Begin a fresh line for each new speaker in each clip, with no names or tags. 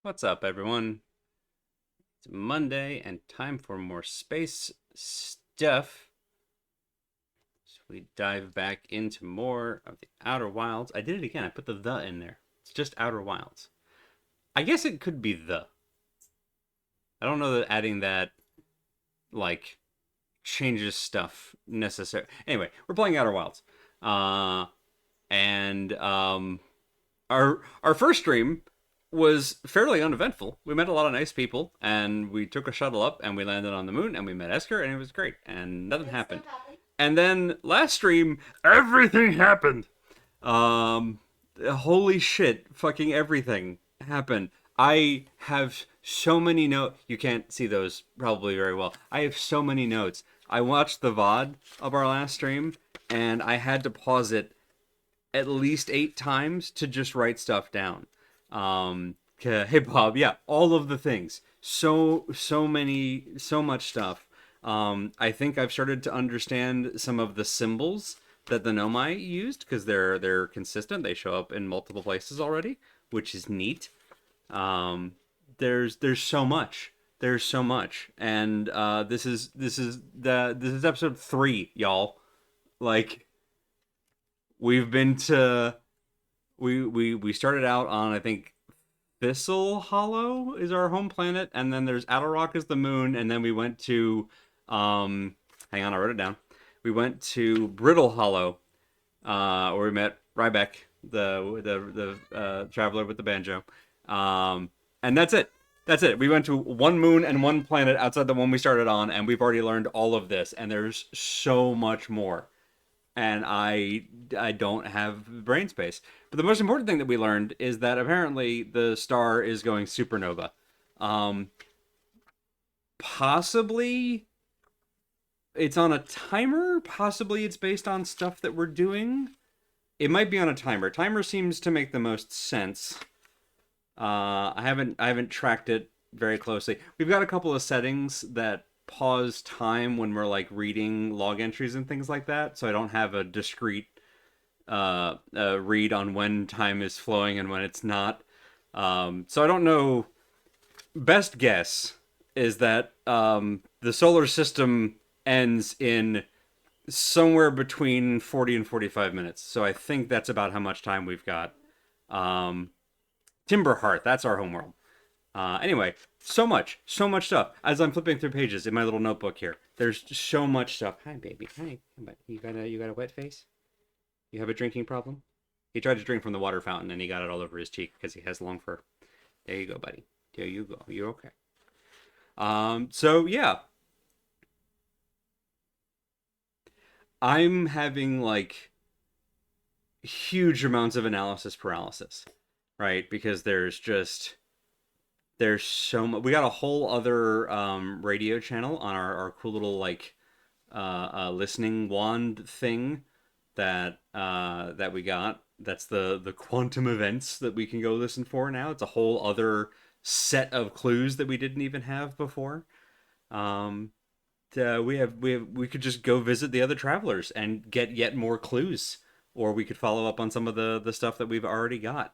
What's up, everyone? It's Monday and time for more space stuff. So we dive back into more of the Outer Wilds. I did it again. I put the in there. It's just Outer Wilds. I guess it could be the. I don't know that adding that, like, changes stuff necessary. Anyway, we're playing Outer Wilds. Uh, and our first stream was fairly uneventful. We met a lot of nice people, and we took a shuttle up, and we landed on the moon, and we met Esker, and it was great, and nothing happened. And then last stream, everything happened. Um, Holy shit, fucking everything happened. I have so many notes. You can't see those probably very well. I have so many notes. I watched the VOD of our last stream, and I had to pause it at least 8 times to just write stuff down. Hey Bob, yeah, all of the things. So much stuff. I think I've started to understand some of the symbols that the Nomai used because they're consistent. They show up in multiple places already, which is neat. Um, there's so much. There's so much, and this is episode 3, y'all. Like we've been to we started out on, I think, Thistle Hollow is our home planet, and then there's Attlerock is the moon, and then we went to hang on, I wrote it down. We went to Brittle Hollow, where we met Ryback, the traveler with the banjo. And that's it. That's it. We went to one moon and one planet outside the one we started on, and we've already learned all of this, and there's so much more. And I don't have brain space. But the most important thing that we learned is that apparently the star is going supernova. Um, Possibly it's on a timer. Possibly it's based on stuff that we're doing. It might be on a timer. Timer seems to make the most sense. I haven't tracked it very closely. We've got a couple of settings that pause time when we're like reading log entries and things like that, so I don't have a discrete read on when time is flowing and when it's not. So I don't know. Best guess is that the solar system ends in somewhere between 40 and 45 minutes. So I think that's about how much time we've got. Um, Timberhearth, that's our homeworld. Anyway, so much stuff. As I'm flipping through pages in my little notebook here, there's so much stuff. Hi, baby. Hi. You got a wet face? You have a drinking problem? He tried to drink from the water fountain and he got it all over his cheek because he has long fur. There you go, buddy. There you go. You're okay. So yeah, I'm having like huge amounts of analysis paralysis, right? Because there's so much. We got a whole other radio channel on our cool little like listening wand thing that we got. That's the quantum events that we can go listen for now. It's a whole other set of clues that we didn't even have before. Um, we could just go visit the other travelers and get yet more clues, or we could follow up on some of the stuff that we've already got.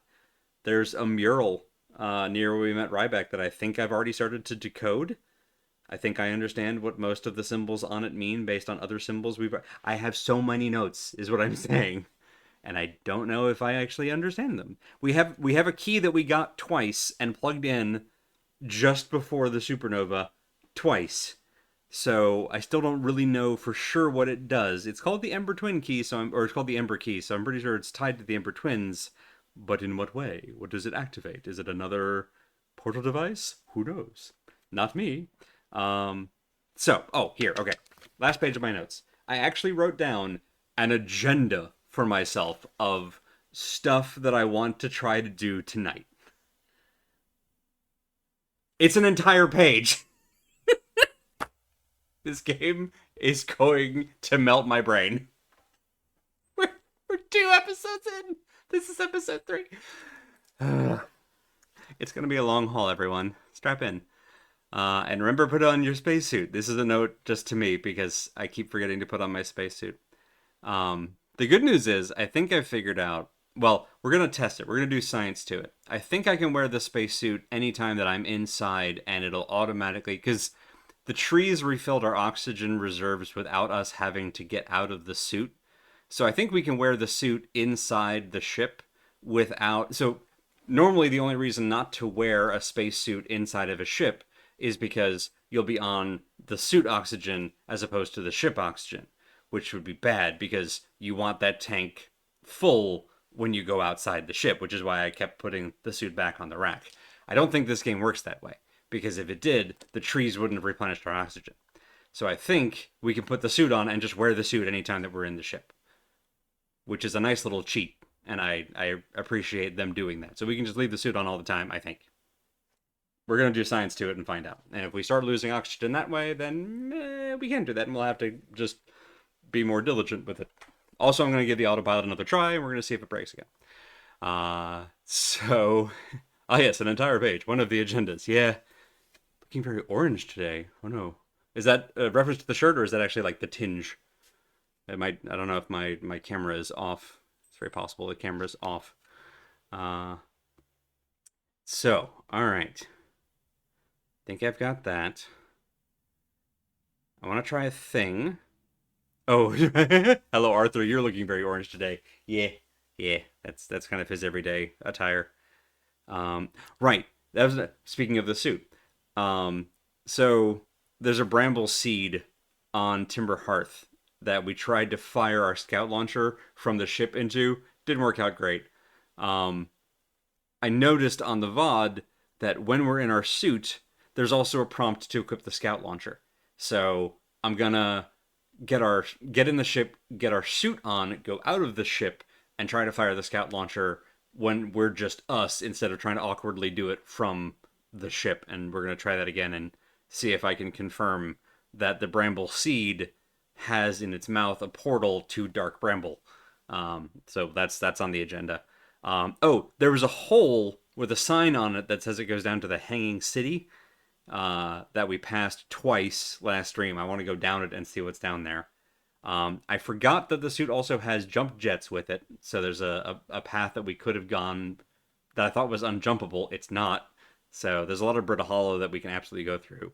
There's a mural near where we met Ryback that I think I've already started to decode. I think I understand what most of the symbols on it mean based on other symbols we've. I have so many notes, is what I'm saying, and I don't know if I actually understand them. We have a key that we got twice and plugged in just before the supernova, twice. So I still don't really know for sure what it does. It's called the Ember Twin Key, or it's called the Ember Key, so I'm pretty sure it's tied to the Ember Twins. But in what way? What does it activate? Is it another portal device? Who knows? Not me. Here, okay. Last page of my notes. I actually wrote down an agenda for myself of stuff that I want to try to do tonight. It's an entire page. This game is going to melt my brain. We're 2 episodes in. This is episode 3. It's going to be a long haul, everyone. Strap in. And remember, put on your spacesuit. This is a note just to me because I keep forgetting to put on my spacesuit. The good news is, I think I've figured out Well, we're gonna test it. We're gonna do science to it. I think I can wear the spacesuit anytime that I'm inside, and it'll automatically because the trees refilled our oxygen reserves without us having to get out of the suit. So I think we can wear the suit inside the ship without. So normally the only reason not to wear a spacesuit inside of a ship is because you'll be on the suit oxygen as opposed to the ship oxygen, which would be bad because you want that tank full when you go outside the ship, which is why I kept putting the suit back on the rack. I don't think this game works that way because if it did, the trees wouldn't have replenished our oxygen. So I think we can put the suit on and just wear the suit anytime that we're in the ship, which is a nice little cheat. And I appreciate them doing that. So we can just leave the suit on all the time, I think. We're going to do science to it and find out. And if we start losing oxygen that way, then we can't do that. And we'll have to just be more diligent with it. Also, I'm going to give the autopilot another try, and we're going to see if it breaks again. So, oh yes, an entire page, one of the agendas. Yeah, looking very orange today. Oh no, is that a reference to the shirt, or is that actually like the tinge? It might. I don't know if my camera is off. It's very possible the camera's off. Uh, so all right. Think I've got that. I want to try a thing. Oh, hello Arthur. You're looking very orange today. Yeah, yeah. That's kind of his everyday attire. Right. That was speaking of the suit. Um, so there's a bramble seed on Timber Hearth that we tried to fire our scout launcher from the ship into. Didn't work out great. Um, I noticed on the VOD that when we're in our suit, there's also a prompt to equip the scout launcher. So I'm gonna get in the ship, get our suit on, go out of the ship, and try to fire the scout launcher when we're just us instead of trying to awkwardly do it from the ship. And we're gonna try that again and see if I can confirm that the bramble seed has in its mouth a portal to dark bramble. So that's on the agenda. Oh, there was a hole with a sign on it that says it goes down to the Hanging City that we passed twice last stream. I want to go down it and see what's down there. I forgot that the suit also has jump jets with it, so there's a path that we could have gone that I thought was unjumpable. It's not. So there's a lot of Brittle Hollow that we can absolutely go through.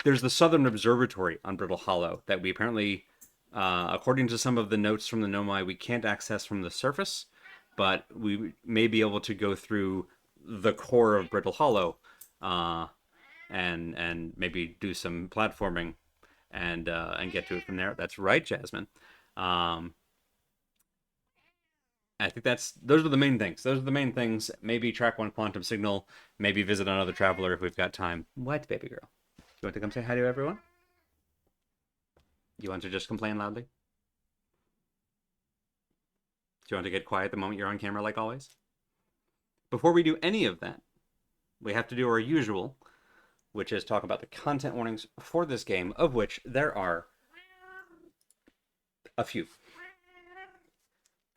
There's the Southern Observatory on Brittle Hollow that we apparently, according to some of the notes from the Nomai, we can't access from the surface, but we may be able to go through the core of Brittle Hollow and maybe do some platforming and get to it from there. That's right, Jasmine. I think those are the main things. Those are the main things. Maybe track one quantum signal. Maybe visit another traveler if we've got time. What, baby girl? You want to come say hi to everyone? You want to just complain loudly? Do you want to get quiet the moment you're on camera, like always? Before we do any of that, we have to do our usual, which is talk about the content warnings for this game, of which there are a few.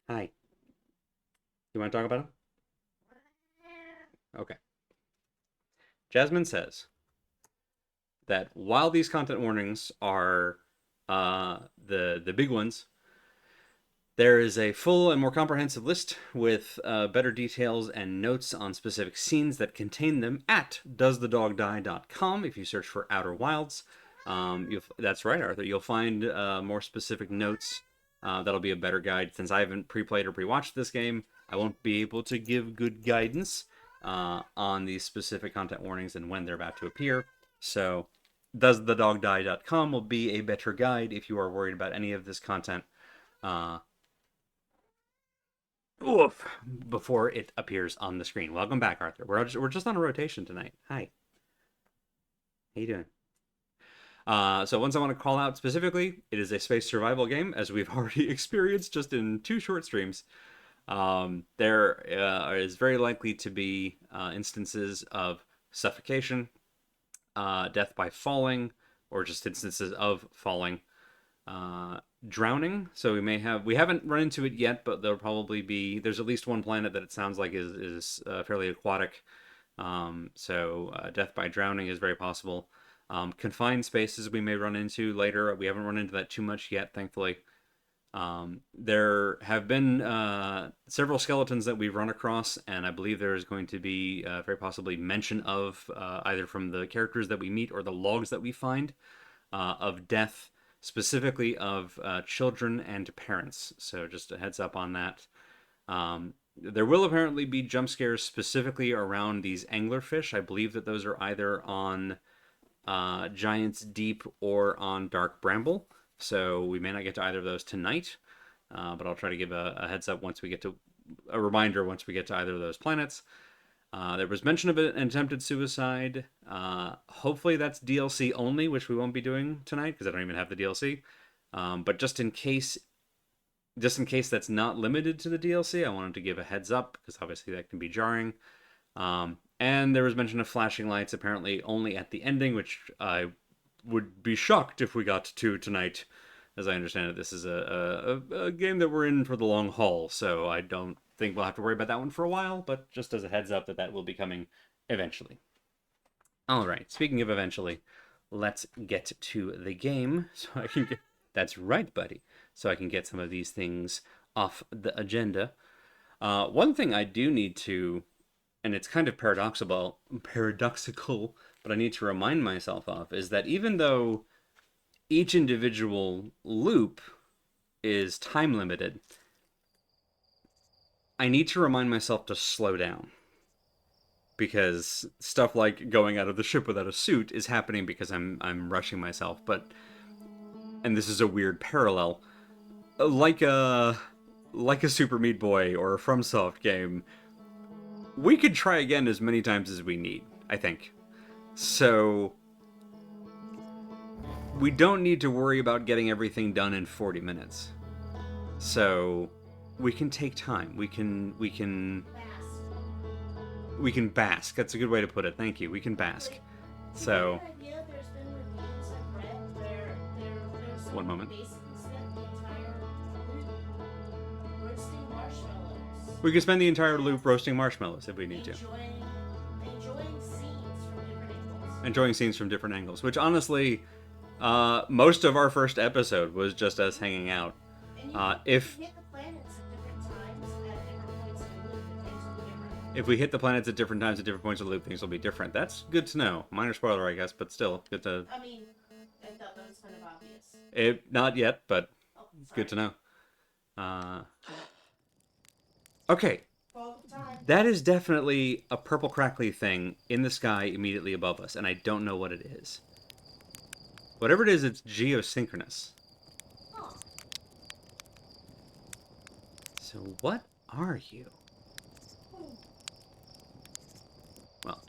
Hi. You want to talk about them? Okay. Jasmine says that while these content warnings are the big ones, there is a full and more comprehensive list with better details and notes on specific scenes that contain them at doesthedogdie.com. If you search for Outer Wilds, that's right, Arthur. You'll find more specific notes. That'll be a better guide. Since I haven't pre-played or pre-watched this game, I won't be able to give good guidance on these specific content warnings and when they're about to appear. So doesthedogdie.com will be a better guide if you are worried about any of this content. Oof, before it appears on the screen. Welcome back, Arthur. We're just on a rotation tonight. Hi. How you doing? So once I want to call out specifically, it is a space survival game, as we've already experienced just in 2 short streams. There is very likely to be instances of suffocation, death by falling, or just instances of falling. Drowning, so we haven't run into it yet, but there'll probably be, there's at least one planet that it sounds like is fairly aquatic. So death by drowning is very possible. Confined spaces we may run into later. We haven't run into that too much yet, thankfully. There have been several skeletons that we've run across, and I believe there is going to be very possibly mention of either from the characters that we meet or the logs that we find of death, specifically of children and parents. So just a heads up on that. There will apparently be jump scares specifically around these anglerfish. I believe that those are either on Giant's Deep or on Dark Bramble. So we may not get to either of those tonight, but I'll try to give a heads up once we get to a reminder once we get to either of those planets. There was mention of an attempted suicide. Hopefully that's DLC only, which we won't be doing tonight because I don't even have the DLC. But just in case that's not limited to the DLC, I wanted to give a heads up because obviously that can be jarring. And there was mention of flashing lights apparently only at the ending, which I would be shocked if we got to tonight. As I understand it, this is a game that we're in for the long haul, so I don't think we'll have to worry about that one for a while, but just as a heads up that will be coming eventually. All right, speaking of eventually, let's get to the game so I can get... That's right, buddy. So I can get some of these things off the agenda. One thing I do need to, and it's kind of paradoxical, but I need to remind myself of, is that even though each individual loop is time limited, I need to remind myself to slow down. Because stuff like going out of the ship without a suit is happening because I'm rushing myself. But, and this is a weird parallel, like a Super Meat Boy or a FromSoft game, we could try again as many times as we need, I think. So we don't need to worry about getting everything done in 40 minutes. So we can take time. We can bask. That's a good way to put it. Thank you. We can bask. So one moment. We could spend the entire loop roasting marshmallows if we need to. Enjoying scenes from different angles, which honestly, most of our first episode was just us hanging out. If we hit the planets at different times at different points of the loop, things will be different. That's good to know. Minor spoiler, I guess, but still good to.
I mean, I thought that was kind of obvious.
Not yet, but good to know. Okay. That is definitely a purple crackly thing in the sky immediately above us, and I don't know what it is. Whatever it is, it's geosynchronous.
Huh.
So what are you? Well,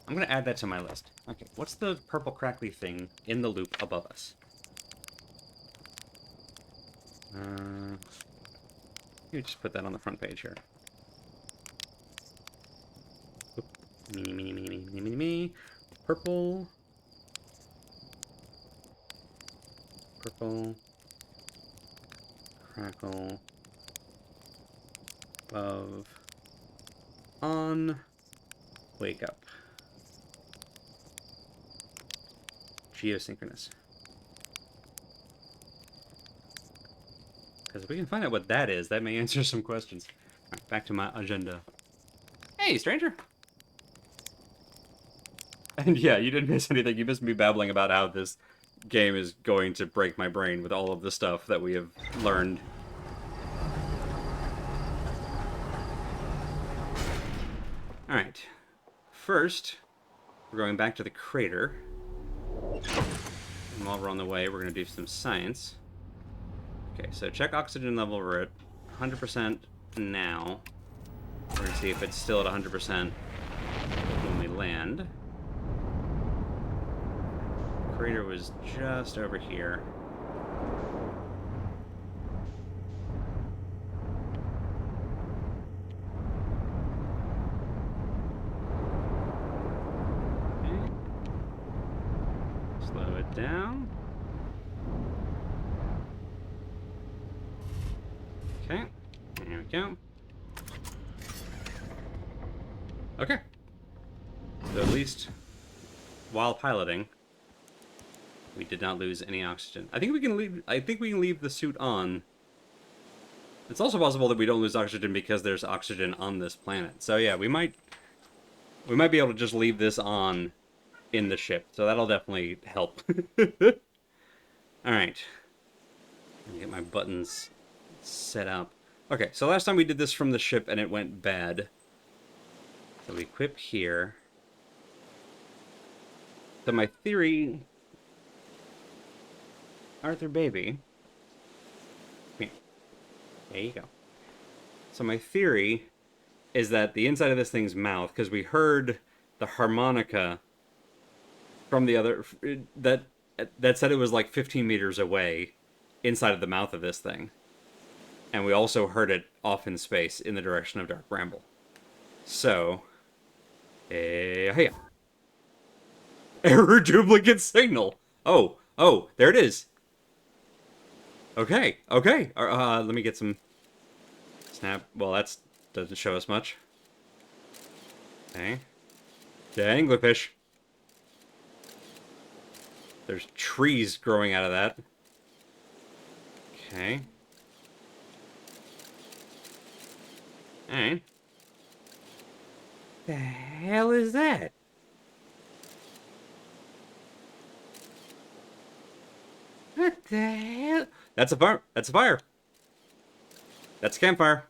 I'm going to add that to my list. Okay, what's the purple crackly thing in the loop above us? You just put that on the front page here. Me. Purple. Crackle. Above. On. Wake up. Geosynchronous. Because if we can find out what that is, that may answer some questions. All right, back to my agenda. Hey, stranger! And yeah, you didn't miss anything. You missed me babbling about how this game is going to break my brain with all of the stuff that we have learned. Alright. First, we're going back to the crater. And while we're on the way, we're going to do some science. Okay, so check oxygen level. We're at 100% now. We're going to see if it's still at 100% when we land. Crater was just over here. Okay. Slow it down. Okay, there we go. Okay. So at least while piloting, We did not lose any oxygen. I think we can leave. I think we can leave the suit on. It's also possible that we don't lose oxygen because there's oxygen on this planet. So yeah, we might be able to just leave this on in the ship. So that'll definitely help. All right. Let me get my buttons set up. Okay, so last time we did this from the ship and it went bad. So we equip here. So my theory... Arthur, baby. Here. There you go. So my theory is that the inside of this thing's mouth, because we heard the harmonica from the other... That said it was like 15 meters away inside of the mouth of this thing. And we also heard it off in space in the direction of Dark Bramble. So... Hey. Error duplicate signal. Oh, there it is. Okay. Let me get some snap. Well, that doesn't show us much. Okay. Anglerfish. There's trees growing out of that. Okay. Alright. The hell is that? What the hell? That's a fire. That's a fire. That's a campfire.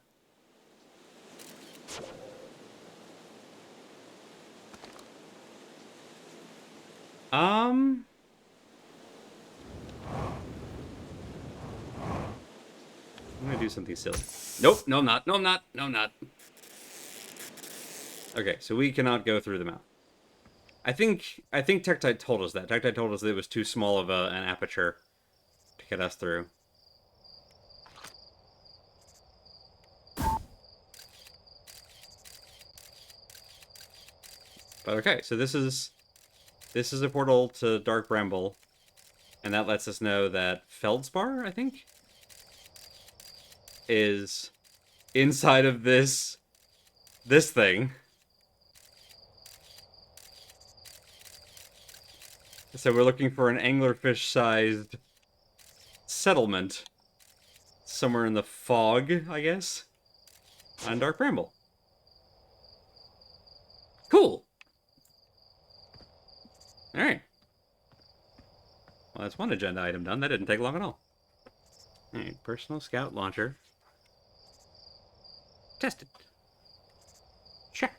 I'm gonna do something silly. Nope, no I'm not. No I'm not. No I'm not. Okay, so we cannot go through the mouth. I think Tektite told us that. Tektite told us that it was too small of an aperture to get us through. But okay, so this is a portal to Dark Bramble, and that lets us know that Feldspar, I think, is inside of this thing. So we're looking for an anglerfish-sized settlement somewhere in the fog, I guess, on Dark Bramble. Cool. All right. Well, that's one agenda item done. That didn't take long at all. All right, personal scout launcher. Tested. Check.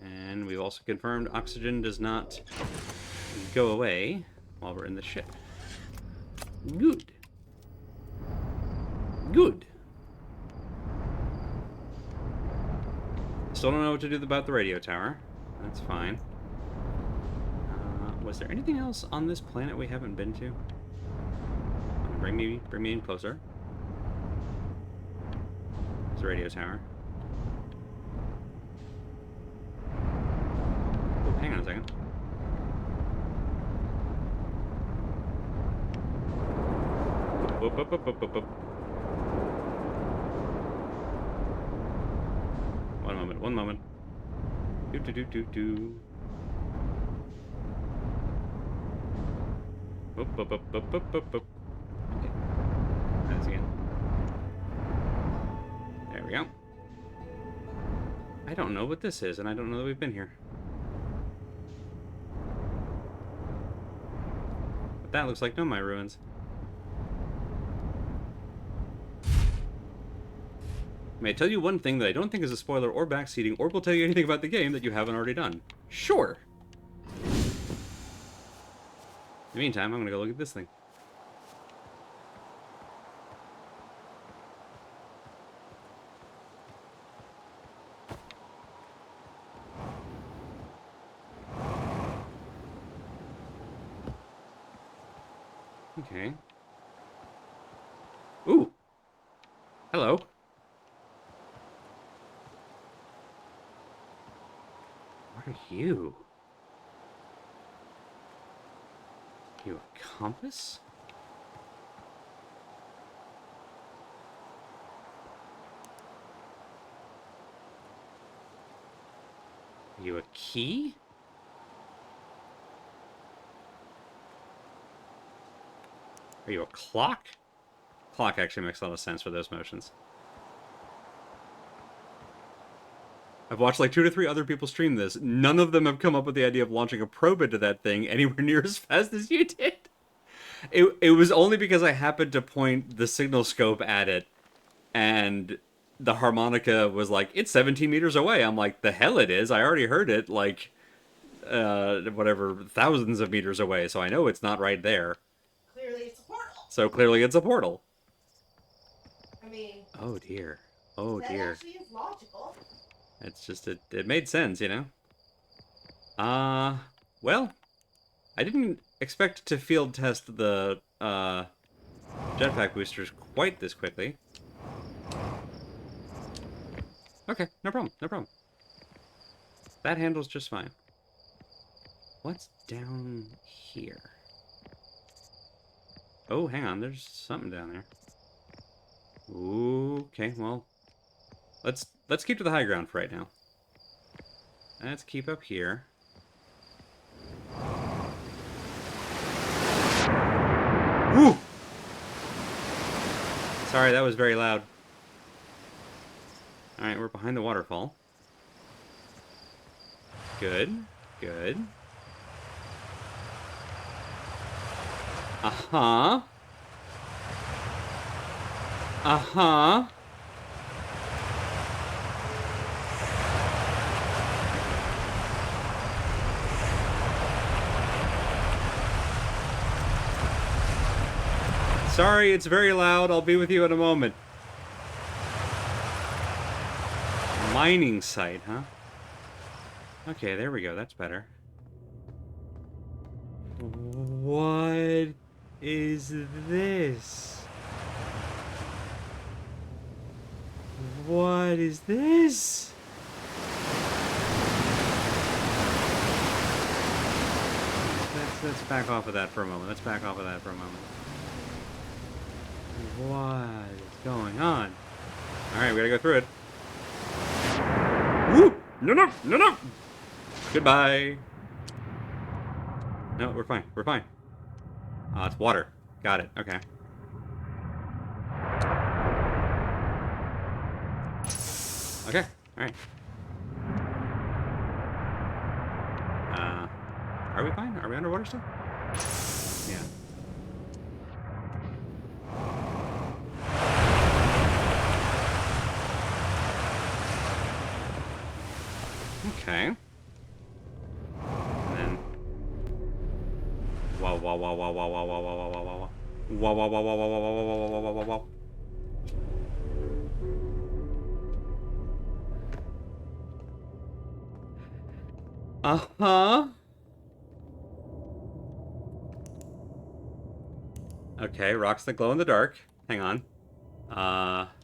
And we've also confirmed oxygen does not go away while we're in the ship. Good. Good. Still don't know what to do about the radio tower. That's fine. Was there anything else on this planet we haven't been to? Bring me in closer. There's the radio tower. Oh, hang on a second. Whoop. One moment. Do. Whoop. Okay. Try this again. There we go. I don't know what this is, and I don't know that we've been here. But that looks like Nomai ruins. May I tell you one thing that I don't think is a spoiler or backseating or will tell you anything about the game that you haven't already done? Sure. In the meantime, I'm gonna go look at this thing. Okay. Ooh. Hello. What are you? You a compass? Are you a key? Are you a clock? Clock actually makes a lot of sense for those motions. I've watched like 2 to 3 other people stream this. None of them have come up with the idea of launching a probe into that thing anywhere near as fast as you did. It was only because I happened to point the signal scope at it, and the harmonica was like, it's 17 meters away. I'm like, the hell it is. I already heard it, like, whatever, thousands of meters away, so I know it's not right there.
Clearly, it's a portal.
So clearly it's a portal.
I mean,
Oh dear. Oh
that
dear.
actually is logical.
It's just, it made sense, you know? Well, I didn't expect to field test the, jetpack boosters quite this quickly. Okay, no problem, no problem. That handles just fine. What's down here? Oh, hang on, there's something down there. Ooh, okay, well, let's keep to the high ground for right now. Let's keep up here. Woo! Sorry, that was very loud. Alright, we're behind the waterfall. Good, good. Uh-huh. Uh-huh. Sorry, it's very loud. I'll be with you in a moment. Mining site, huh? Okay, there we go. That's better. What is this? What is this? Let's back off of that for a moment. Let's back off of that for a moment. What is going on? Alright, we gotta go through it. Woo! No, no, no, no! Goodbye. No, we're fine. We're fine. It's water. Got it. Okay. Okay. Alright. Are we fine? Are we underwater still? Yeah. Okay. And then. Wow, wow, wow, wow, wow, wow, wow, wow, wow, wow, wow. Wow, wow, wow, wow, wow, wow, wow, wow, wow, wow, wow, wow. Uh-huh. Okay, rocks that glow in the dark. Hang on.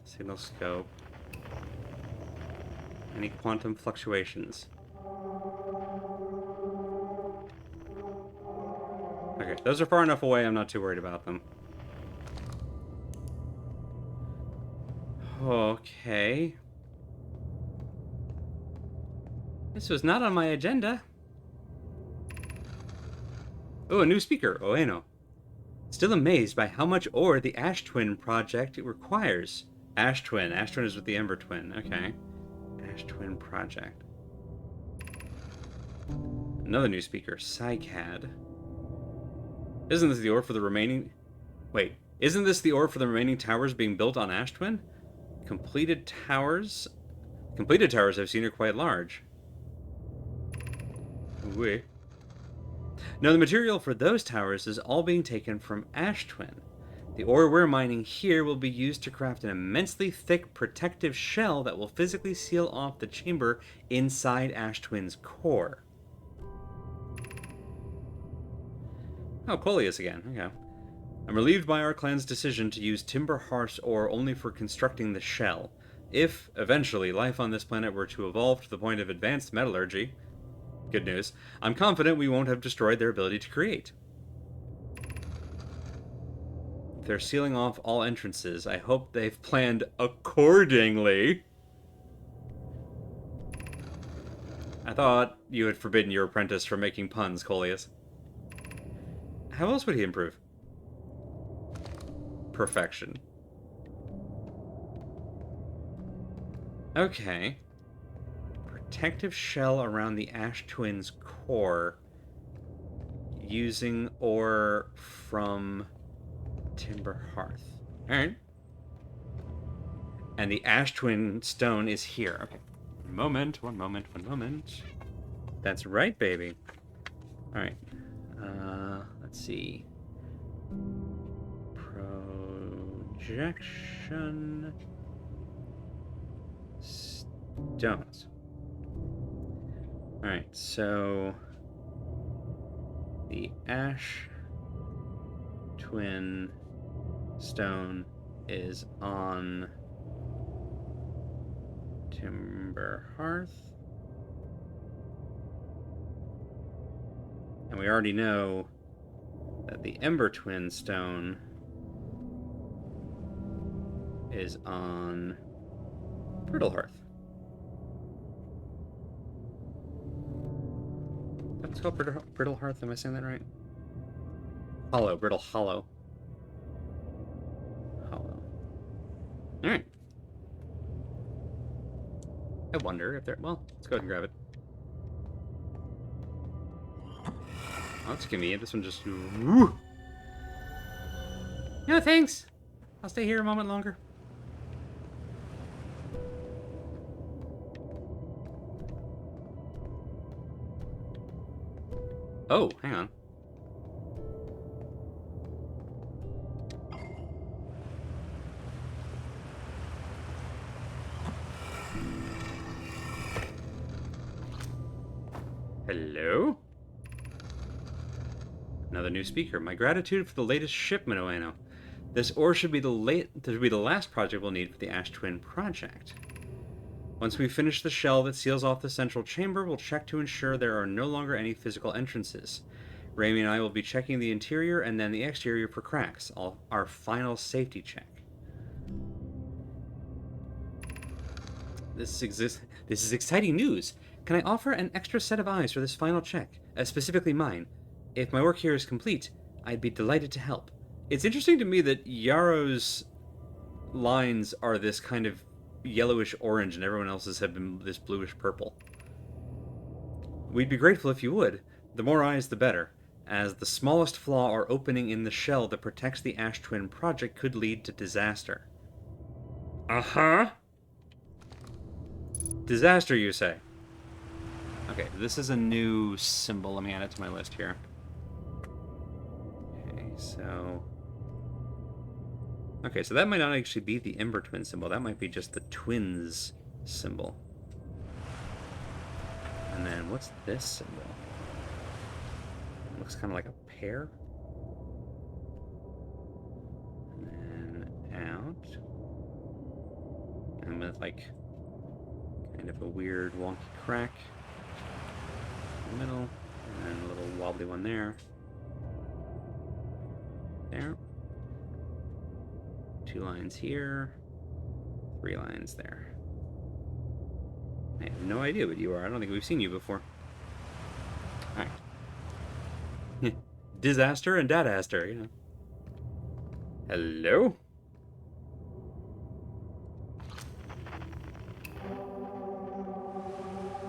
Signal scope. Any quantum fluctuations? Okay, those are far enough away, I'm not too worried about them. Okay. This was not on my agenda. Oh, a new speaker. Oh, no. Still amazed by how much ore the Ash Twin project requires. Ash Twin. Ash Twin is with the Ember Twin. Okay. Ash Twin project. Another new speaker. Psycad. Isn't this the ore for the remaining... Wait. Isn't this the ore for the remaining towers being built on Ash Twin? Completed towers... Completed towers I've seen are quite large. Oui. Now, the material for those towers is all being taken from Ash Twin. The ore we're mining here will be used to craft an immensely thick protective shell that will physically seal off the chamber inside Ash Twin's core. Oh, Coleus again. Okay. I'm relieved by our clan's decision to use Timber Hearth's ore only for constructing the shell. If, eventually, life on this planet were to evolve to the point of advanced metallurgy, good news, I'm confident we won't have destroyed their ability to create. If they're sealing off all entrances, I hope they've planned accordingly. I thought you had forbidden your apprentice from making puns, Coleus. How else would he improve? perfection. Okay. Protective shell around the Ash Twins' core using ore from Timber Hearth. Alright. And the Ash Twin stone is here. Okay. One moment. That's right, baby. Alright. Let's see. Projection. Stones. Alright, so the Ash Twin stone is on Timber Hearth. And we already know that the Ember Twin stone is on Brittle Hearth. That's called Brittle Hearth, am I saying that right? Brittle Hollow. Alright. I wonder if there... Well, let's go ahead and grab it. Oh, that's convenient. This one just... Woo! No, thanks. I'll stay here a moment longer. Oh, hang on. Hello? Another new speaker. My gratitude for the latest shipment, Oeno. This ore should be the last project we'll need for the Ash Twin project. Once we finish the shell that seals off the central chamber, we'll check to ensure there are no longer any physical entrances. Raimi and I will be checking the interior and then the exterior for cracks. Our final safety check. This is exciting news. Can I offer an extra set of eyes for this final check, specifically mine? If my work here is complete, I'd be delighted to help. It's interesting to me that Yarrow's lines are this kind of yellowish orange and everyone else's have been this bluish purple. We'd be grateful if you would. The more eyes, the better, as the smallest flaw or opening in the shell that protects the Ash Twin project could lead to disaster. Uh-huh. Disaster, you say? Okay, this is a new symbol. Let me add it to my list here. Okay, so that might not actually be the Ember Twin symbol. That might be just the Twins symbol. And then what's this symbol? It looks kind of like a pear. And then out. And with like kind of a weird wonky crack in the middle. And then a little wobbly one there. There. 2 lines here. 3 lines there. I have no idea what you are. I don't think we've seen you before. Alright. Disaster and Dadaster, you know. Hello?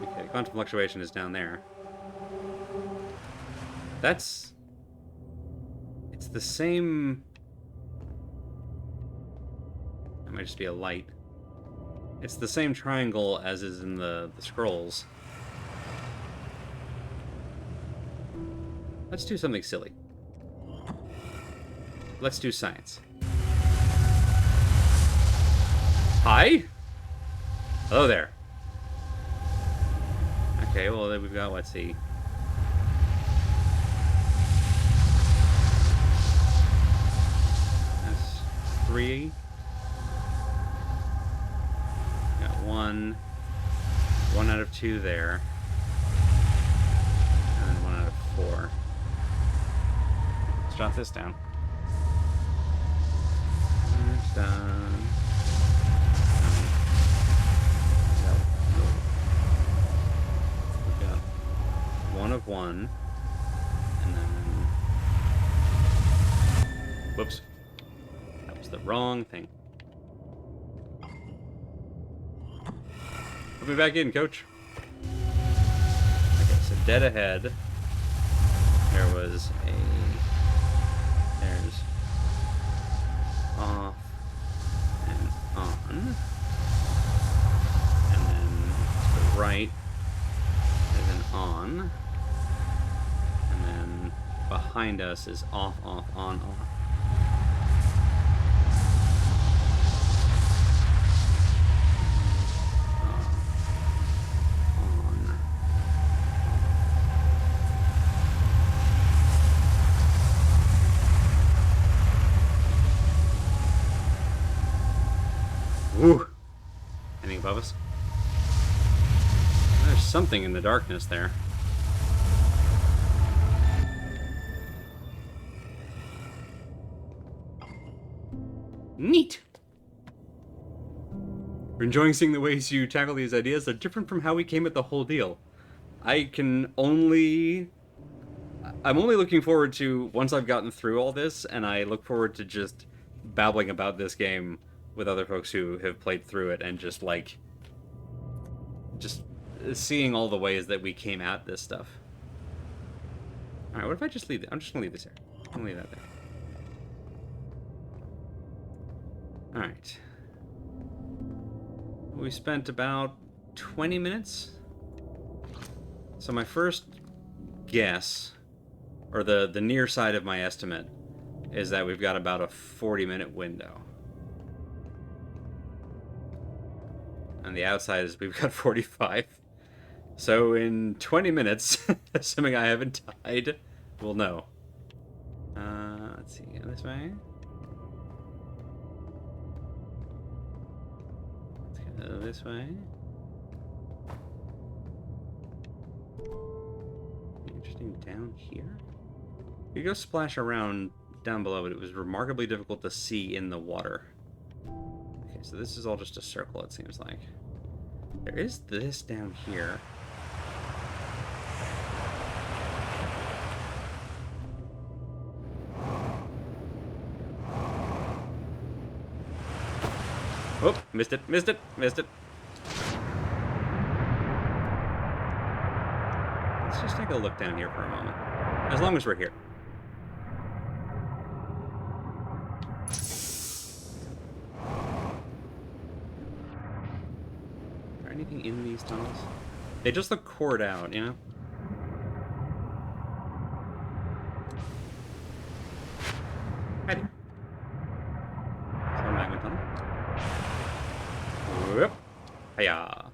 Okay, quantum fluctuation is down there. It's the same... It might just be a light. It's the same triangle as is in the scrolls. Let's do something silly. Let's do science. Hi? Hello there. Okay, well then we've got, let's see. That's 3. Got 1 out of 2 there. And then 1 out of 4. Let's jot this down. It's done. We've got 1 of 1. And then... Whoops. That was the wrong thing. Put me back in, coach. Okay, so dead ahead. There was a... There's... Off. And on. And then to the right is an on. And then behind us is off, off, on, off. Woo! Anything above us? There's something in the darkness there. Neat! We're enjoying seeing the ways you tackle these ideas are different from how we came at the whole deal. I'm only looking forward to, once I've gotten through all this, and I look forward to just babbling about this game with other folks who have played through it and just seeing all the ways that we came at this stuff. Alright, what if I just leave it? I'm just gonna leave this here. I'm gonna leave that there. Alright. We spent about 20 minutes. So my first guess, or the near side of my estimate, is that we've got about a 40-minute window. And the outside is we've got 45. So in 20 minutes, assuming I haven't died, we'll know. Let's see, go this way. Let's go this way. Interesting, down here? You go splash around down below, but it was remarkably difficult to see in the water. Okay, so this is all just a circle, it seems like. There is this down here. Oh, missed it, missed it, missed it. Let's just take a look down here for a moment. As long as we're here. Is there anything in these tunnels? They just look cored out, you know? Hiding. So magma tunnel. Whoop. Hiya.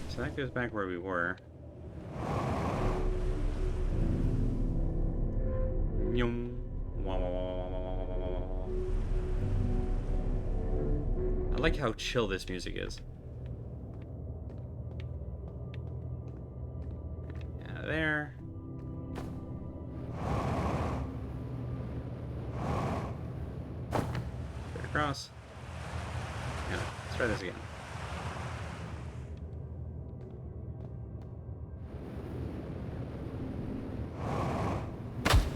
So that goes back where we were. I like how chill this music is. Yeah, there. Straight across. Yeah, let's try this again.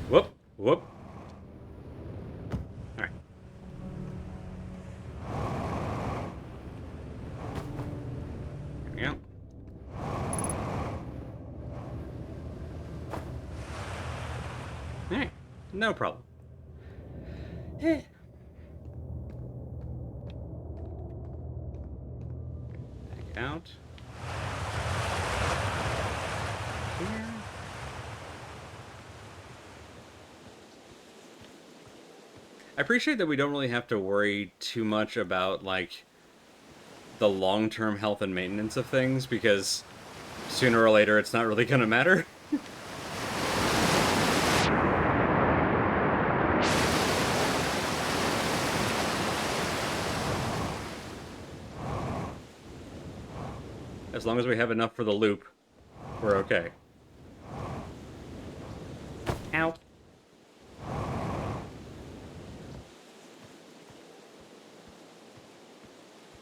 Whoop, whoop. All right. There we go. All right, no problem. Back out. Here. I appreciate that we don't really have to worry too much about, like, the long-term health and maintenance of things, because sooner or later it's not really gonna matter. As long as we have enough for the loop, we're okay. Ow.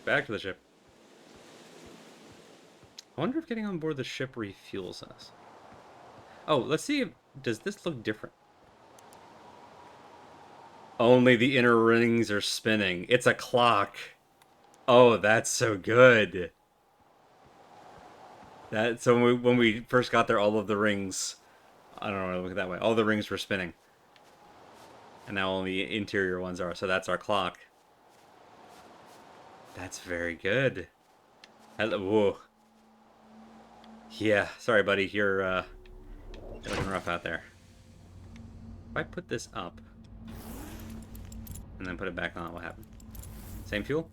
Back to the ship. I wonder if getting on board the ship refuels us. Oh, let's see if... Does this look different? Only the inner rings are spinning. It's a clock. Oh, that's so good. That so when we first got there, all of the rings. I don't know. Look at that way. All the rings were spinning, and now only the interior ones are. So that's our clock. That's very good. Hello. Whoa. Yeah. Sorry, buddy. You're looking rough out there. If I put this up and then put it back on, what happened? Same fuel?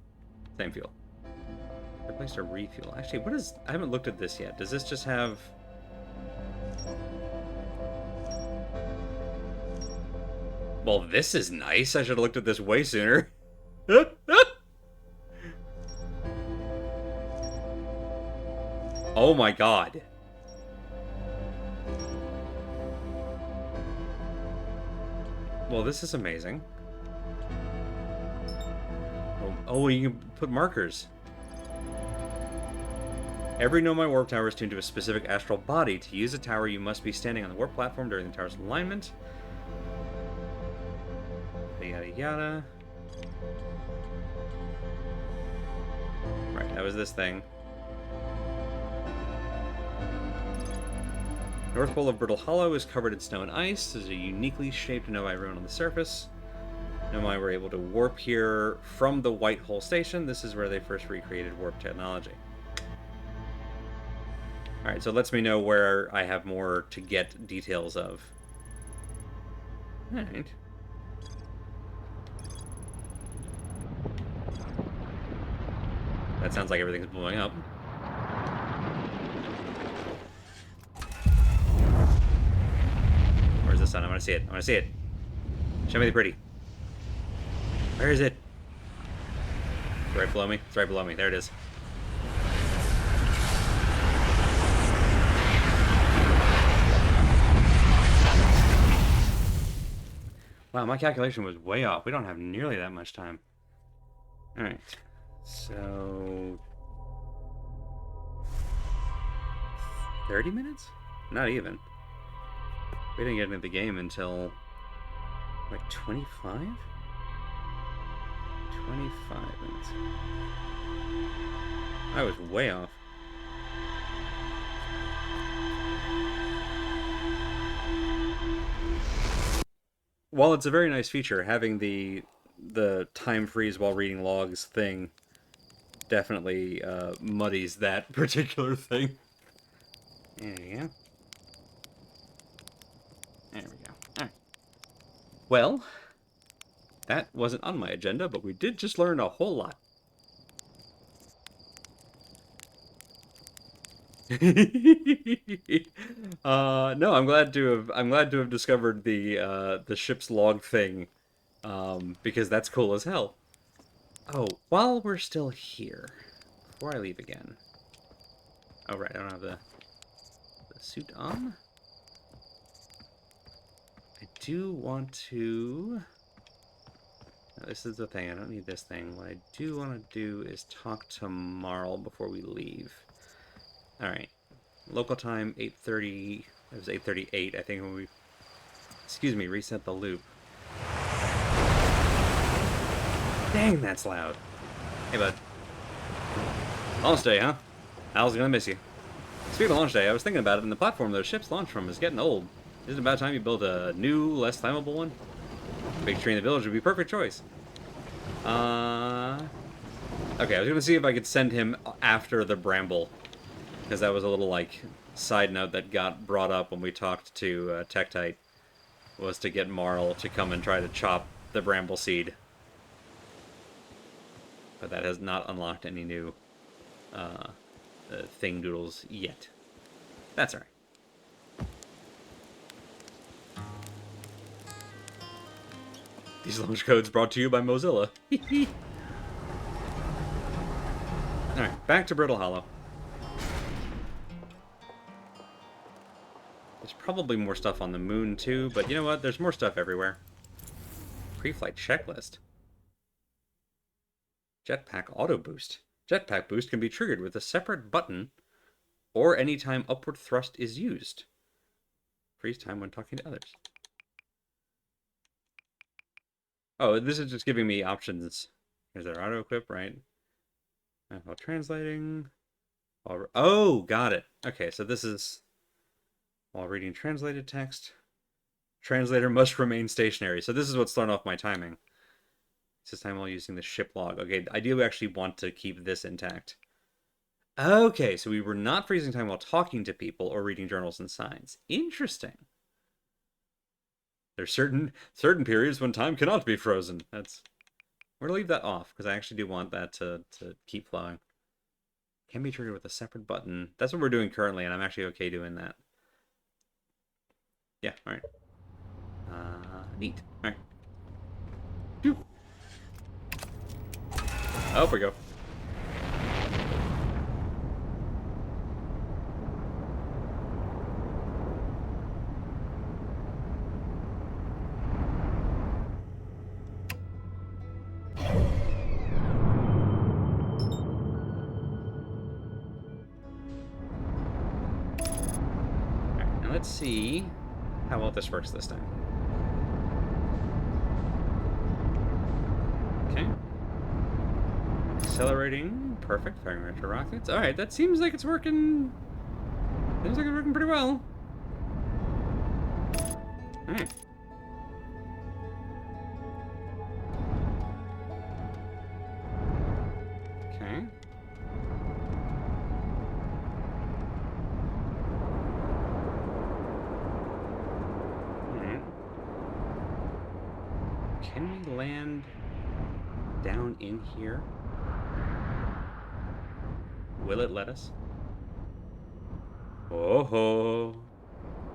Same fuel. Replace to refuel. Actually, what is... I haven't looked at this yet. Does this just have... Well, this is nice. I should have looked at this way sooner. Oh my god. Well, this is amazing. Oh, you can put markers. Every Nomai warp tower is tuned to a specific astral body. To use a tower, you must be standing on the warp platform during the tower's alignment. Yada yada. Right, that was this thing. North pole of Brittle Hollow is covered in snow and ice. There's a uniquely shaped Nomai ruin on the surface. Nomai were able to warp here from the White Hole Station. This is where they first recreated warp technology. Alright, so it lets me know where I have more to get details of. Alright. That sounds like everything's blowing up. Where's the sun? I want to see it. I want to see it. Show me the pretty. Where is it? It's right below me. It's right below me. There it is. Wow, my calculation was way off. We don't have nearly that much time. Alright. So... 30 minutes? Not even. We didn't get into the game until... like 25? 25 minutes. I was way off. While it's a very nice feature, having the time freeze while reading logs thing definitely muddies that particular thing. There you go. There we go. All right. Well, that wasn't on my agenda, but we did just learn a whole lot. No, I'm glad to have discovered the ship's log thing, because that's cool as hell. Oh, while we're still here, before I leave again. Oh right, I don't have the suit on. I do want to... No, this is the thing, I don't need this thing. What I do want to do is talk to Marl before we leave. Alright. Local time, 8:30... It was 8:38, I think, when we... Excuse me, reset the loop. Dang, that's loud. Hey, bud. Launch day, huh? Al's gonna miss you. Speaking of launch day, I was thinking about it, and the platform those ships launch from is getting old. Isn't it about time you build a new, less flammable one? Big tree in the village would be a perfect choice. Okay, I was gonna see if I could send him after the bramble, because that was a little, like, side note that got brought up when we talked to Tektite, was to get Marl to come and try to chop the bramble seed. But that has not unlocked any new thing doodles yet. That's alright. These launch codes brought to you by Mozilla. Alright, back to Brittle Hollow. There's probably more stuff on the moon too, but you know what? There's more stuff everywhere. Pre-flight checklist. Jetpack auto boost. Jetpack boost can be triggered with a separate button or anytime upward thrust is used. Freeze time when talking to others. Oh, this is just giving me options. Is there auto equip, right? While translating. Oh, got it. Okay, so this is while reading translated text. Translator must remain stationary. So this is what's thrown off my timing. This time while using the ship log. Okay, I do actually want to keep this intact. Okay, so we were not freezing time while talking to people or reading journals and signs. Interesting. There's certain periods when time cannot be frozen. We're gonna leave that off because I actually do want that to keep flowing. Can be triggered with a separate button. That's what we're doing currently, and I'm actually okay doing that. Yeah, all right. Neat. All right. Doop. Up we go. Let's see how well this works this time. Okay. Accelerating. Perfect. Firing retro rockets. Alright, that seems like it's working. Seems like it's working pretty well. Alright. Okay. Can we land down in here? Will it let us? Oh ho.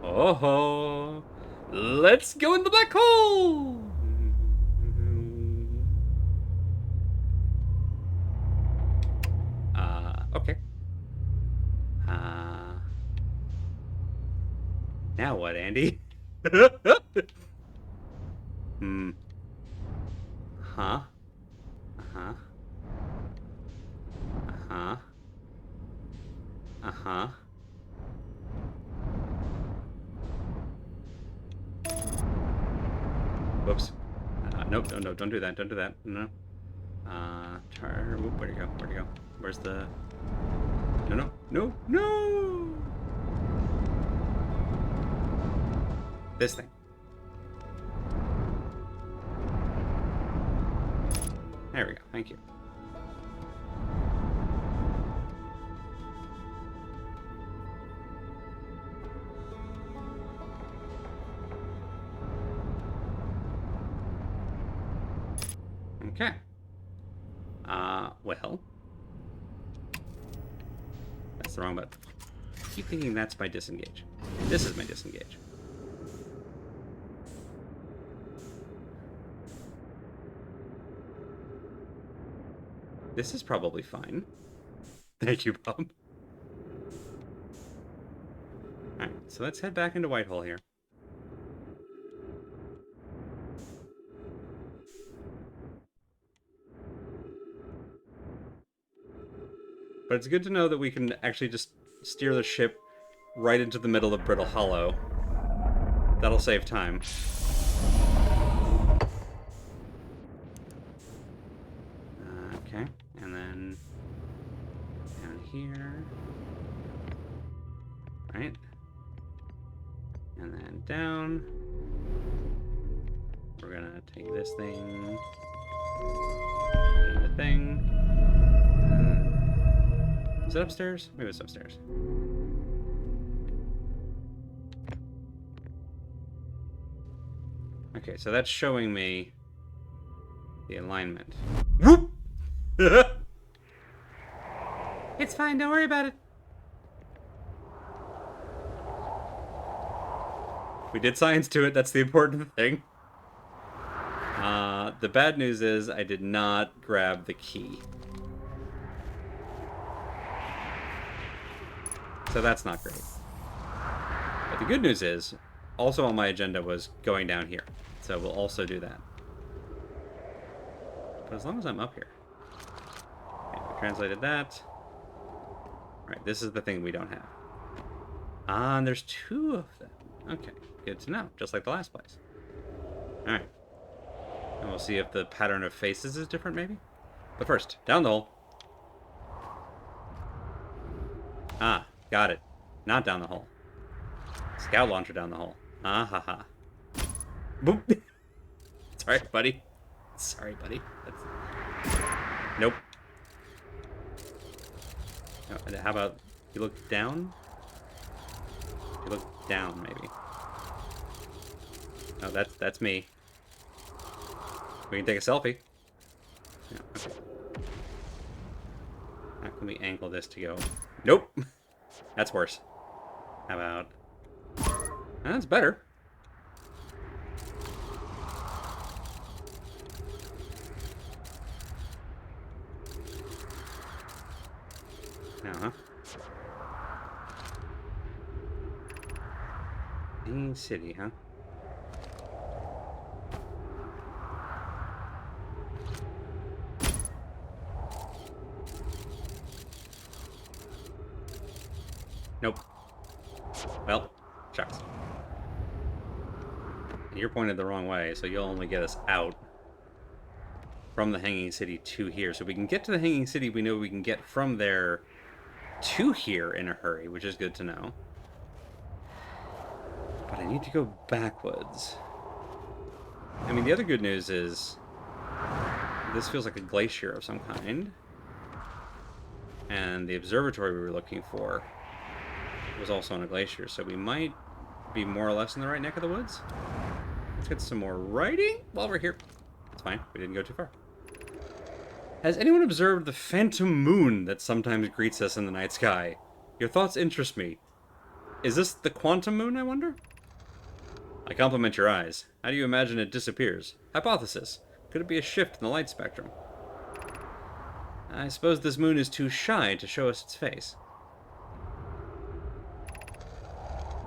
Oh ho. Let's go in the black hole! Okay. Now what, Andy? Hmm. Huh? Uh-huh. Uh-huh. Uh-huh. Whoops. Nope, no, don't do that. Don't do that. No. Where'd it go? Where'd it go? Where's the... No! This thing. There we go. Thank you. Okay. Well. That's the wrong button. I keep thinking that's my disengage. This is my disengage. This is probably fine. Thank you, Bob. Alright, so let's head back into Whitehall here. But it's good to know that we can actually just steer the ship right into the middle of Brittle Hollow. That'll save time. Okay, and then down here. Right. And then down. We're gonna take this thing. Put it in the thing. Is it upstairs? Maybe it's upstairs. Okay, so that's showing me the alignment. Whoop! It's fine, don't worry about it. We did science to it, that's the important thing. The bad news is I did not grab the key. So that's not great. But the good news is, also on my agenda was going down here. So we'll also do that. But as long as I'm up here. Okay, we translated that. Right, this is the thing we don't have. Ah, and there's two of them. Okay, good to know. Just like the last place. Alright. And we'll see if the pattern of faces is different, maybe? But first, down the hole. Ah, got it. Not down the hole. Scout launcher down the hole. Ah ha ha. Boop! Sorry, buddy. Sorry, buddy. That's... Nope. Oh, how about you look down? You look down, maybe. Oh, that's me. We can take a selfie. Yeah, okay. How can we angle this to go? Nope. That's worse. How about... That's better. Uh-huh. Hanging City, huh? Nope. Well, shucks. You're pointed the wrong way, so you'll only get us out from the Hanging City to here. So we can get to the Hanging City, we know we can get from there to here in a hurry, which is good to know. But I need to go backwards. I mean, the other good news is this feels like a glacier of some kind. And the observatory we were looking for was also on a glacier, so we might be more or less in the right neck of the woods. Let's get some more writing while we're here. It's fine, we didn't go too far. Has anyone observed the phantom moon that sometimes greets us in the night sky? Your thoughts interest me. Is this the quantum moon, I wonder? I compliment your eyes. How do you imagine it disappears? Hypothesis. Could it be a shift in the light spectrum? I suppose this moon is too shy to show us its face.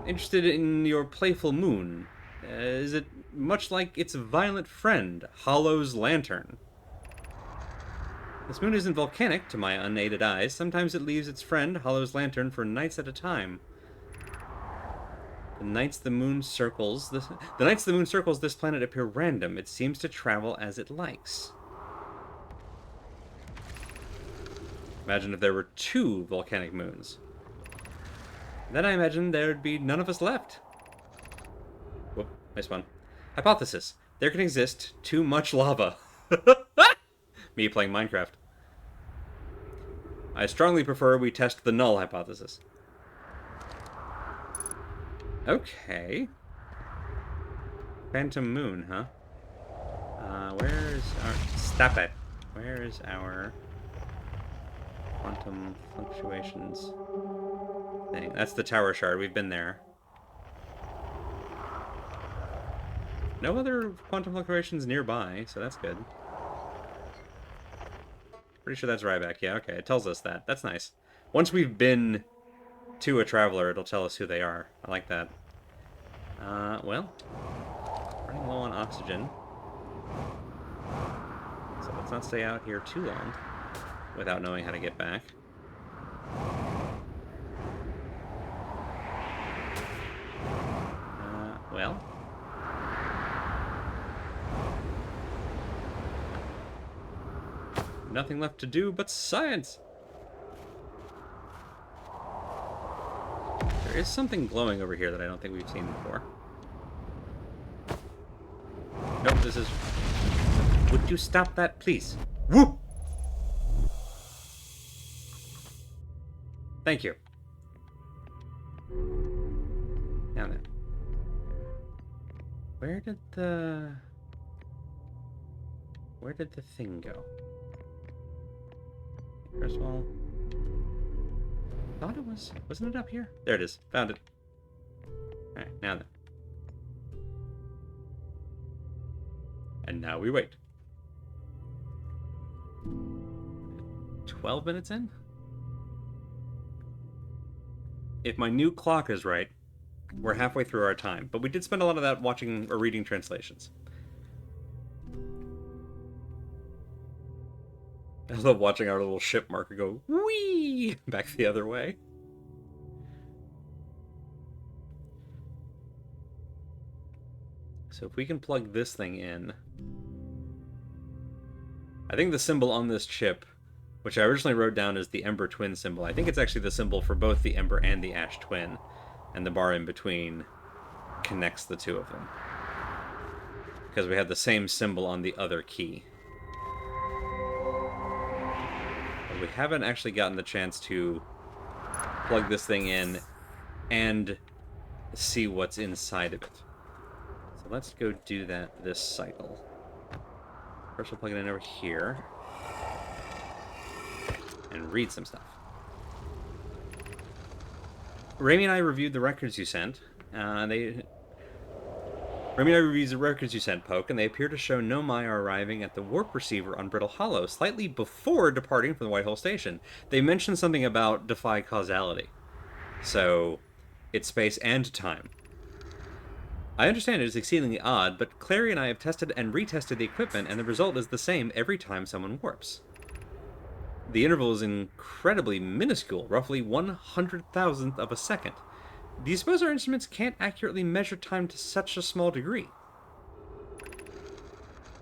Interested in your playful moon. Is it much like its violent friend, Hollow's lantern? This moon isn't volcanic, to my unaided eyes. Sometimes it leaves its friend, Hollow's lantern, for nights at a time. The nights the moon circles this planet appear random. It seems to travel as it likes. Imagine if there were 2 volcanic moons. Then I imagine there'd be none of us left. Whoop, nice one. Hypothesis. There can exist too much lava. Me playing Minecraft. I strongly prefer we test the null hypothesis. Okay. Phantom moon, huh? Where's our... Stop it. Where is our... quantum fluctuations thing? That's the tower shard. We've been there. No other quantum fluctuations nearby, so that's good. Pretty sure that's Ryback. Yeah, okay. It tells us that. That's nice. Once we've been to a traveler, it'll tell us who they are. I like that. Well, running low on oxygen. So let's not stay out here too long without knowing how to get back. Well. Nothing left to do but science! There is something glowing over here that I don't think we've seen before. Nope, this is... Would you stop that, please? Woo! Thank you. Now then. Where did the thing go? First of all... I thought it was... Wasn't it up here? There it is. Found it. Alright, now then. And now we wait. 12 minutes in? If my new clock is right, we're halfway through our time. But we did spend a lot of that watching or reading translations. I love watching our little ship marker go whee back the other way. So if we can plug this thing in, I think the symbol on this chip, which I originally wrote down as the Ember Twin symbol, I think it's actually the symbol for both the Ember and the Ash Twin, and the bar in between connects the two of them. Because we have the same symbol on the other key. But we haven't actually gotten the chance to plug this thing in and see what's inside of it. So let's go do that this cycle. First we'll plug it in over here. And read some stuff. Rami and I reviewed the records you sent. Rami and I reviewed the records you sent, Poke, and they appear to show Nomai are arriving at the warp receiver on Brittle Hollow slightly before departing from the White Hole Station. They mentioned something about defy causality. So, it's space and time. I understand it is exceedingly odd, but Clary and I have tested and retested the equipment, and the result is the same every time someone warps. The interval is incredibly minuscule, roughly 100,000th of a second. Do you suppose our instruments can't accurately measure time to such a small degree?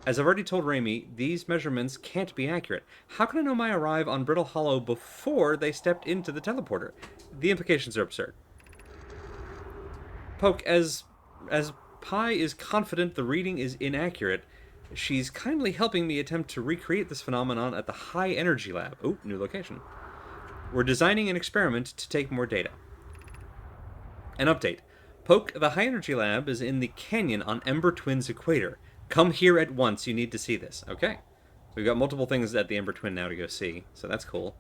As I've already told Rami, these measurements can't be accurate. How can a Nomai arrive on Brittle Hollow before they stepped into the teleporter? The implications are absurd. Poke, as Pi is confident the reading is inaccurate, she's kindly helping me attempt to recreate this phenomenon at the High Energy Lab. Oh, new location. We're designing an experiment to take more data. An update. Poke, the High Energy Lab is in the canyon on Ember Twin's equator. Come here at once, you need to see this. Okay. We've got multiple things at the Ember Twin now to go see, so that's cool.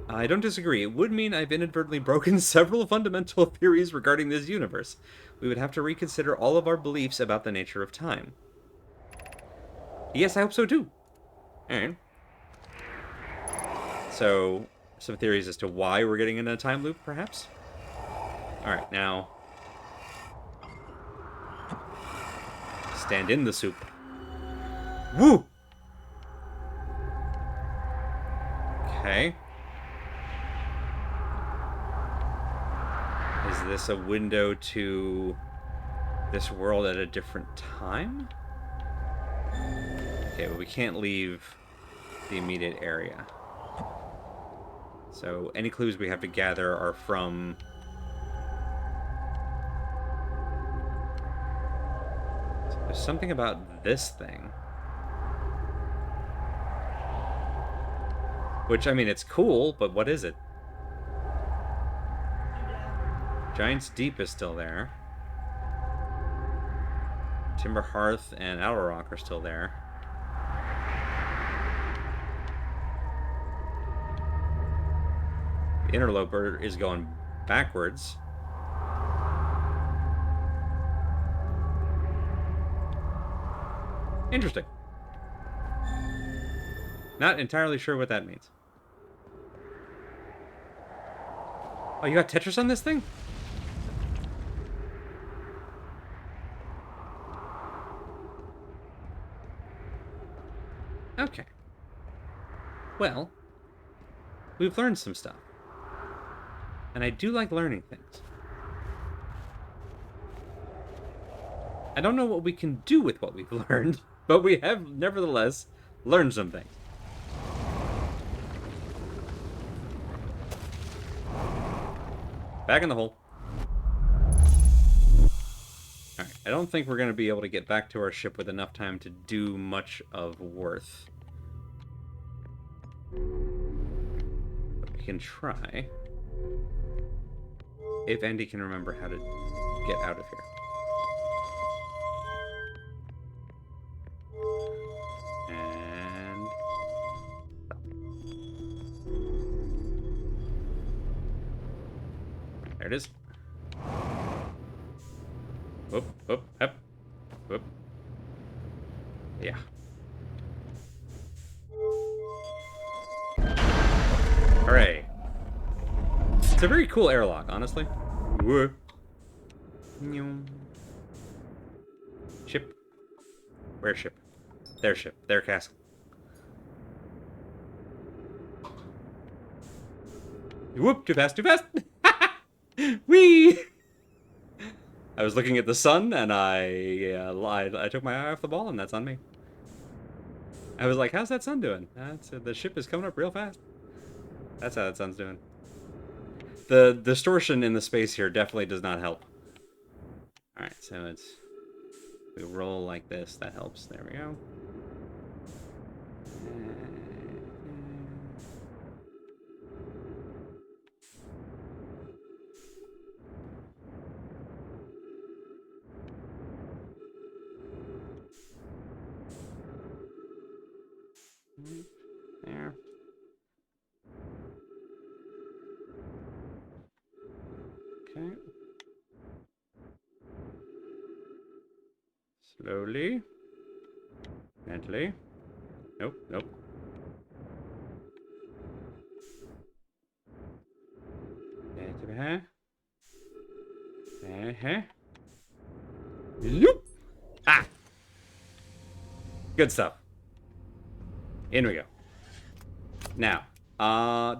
I don't disagree. It would mean I've inadvertently broken several fundamental theories regarding this universe. We would have to reconsider all of our beliefs about the nature of time. Yes, I hope so too. Alright. So, some theories as to why we're getting in a time loop, perhaps? Alright, now... stand in the soup. Woo! Okay. Is this a window to this world at a different time? Okay, but we can't leave the immediate area. So any clues we have to gather are from... So there's something about this thing. Which, I mean, it's cool, but what is it? Giant's Deep is still there. Timber Hearth and Outer Rock are still there. The Interloper is going backwards. Interesting. Not entirely sure what that means. Oh, you got Tetris on this thing? Okay. Well, we've learned some stuff. And I do like learning things. I don't know what we can do with what we've learned, but we have, nevertheless, learned some things. Back in the hole. Alright, I don't think we're going to be able to get back to our ship with enough time to do much of worth. But we can try. If Andy can remember how to get out of here. And... there it is. Whoop, whoop, up, whoop. Yeah. Hooray. It's a very cool airlock, honestly. Whoa. Ship. Where's ship? Their ship. Their castle. Whoop, too fast, too fast! Whee! I was looking at the sun, and I took my eye off the ball, and that's on me. I was like, "How's that sun doing?" The ship is coming up real fast. That's how that sun's doing. The distortion in the space here definitely does not help. All right, so we roll like this. That helps. There we go. There. Okay. Slowly. Gently. Nope, nope. Yoop. Ah! Good stuff. In we go. Now,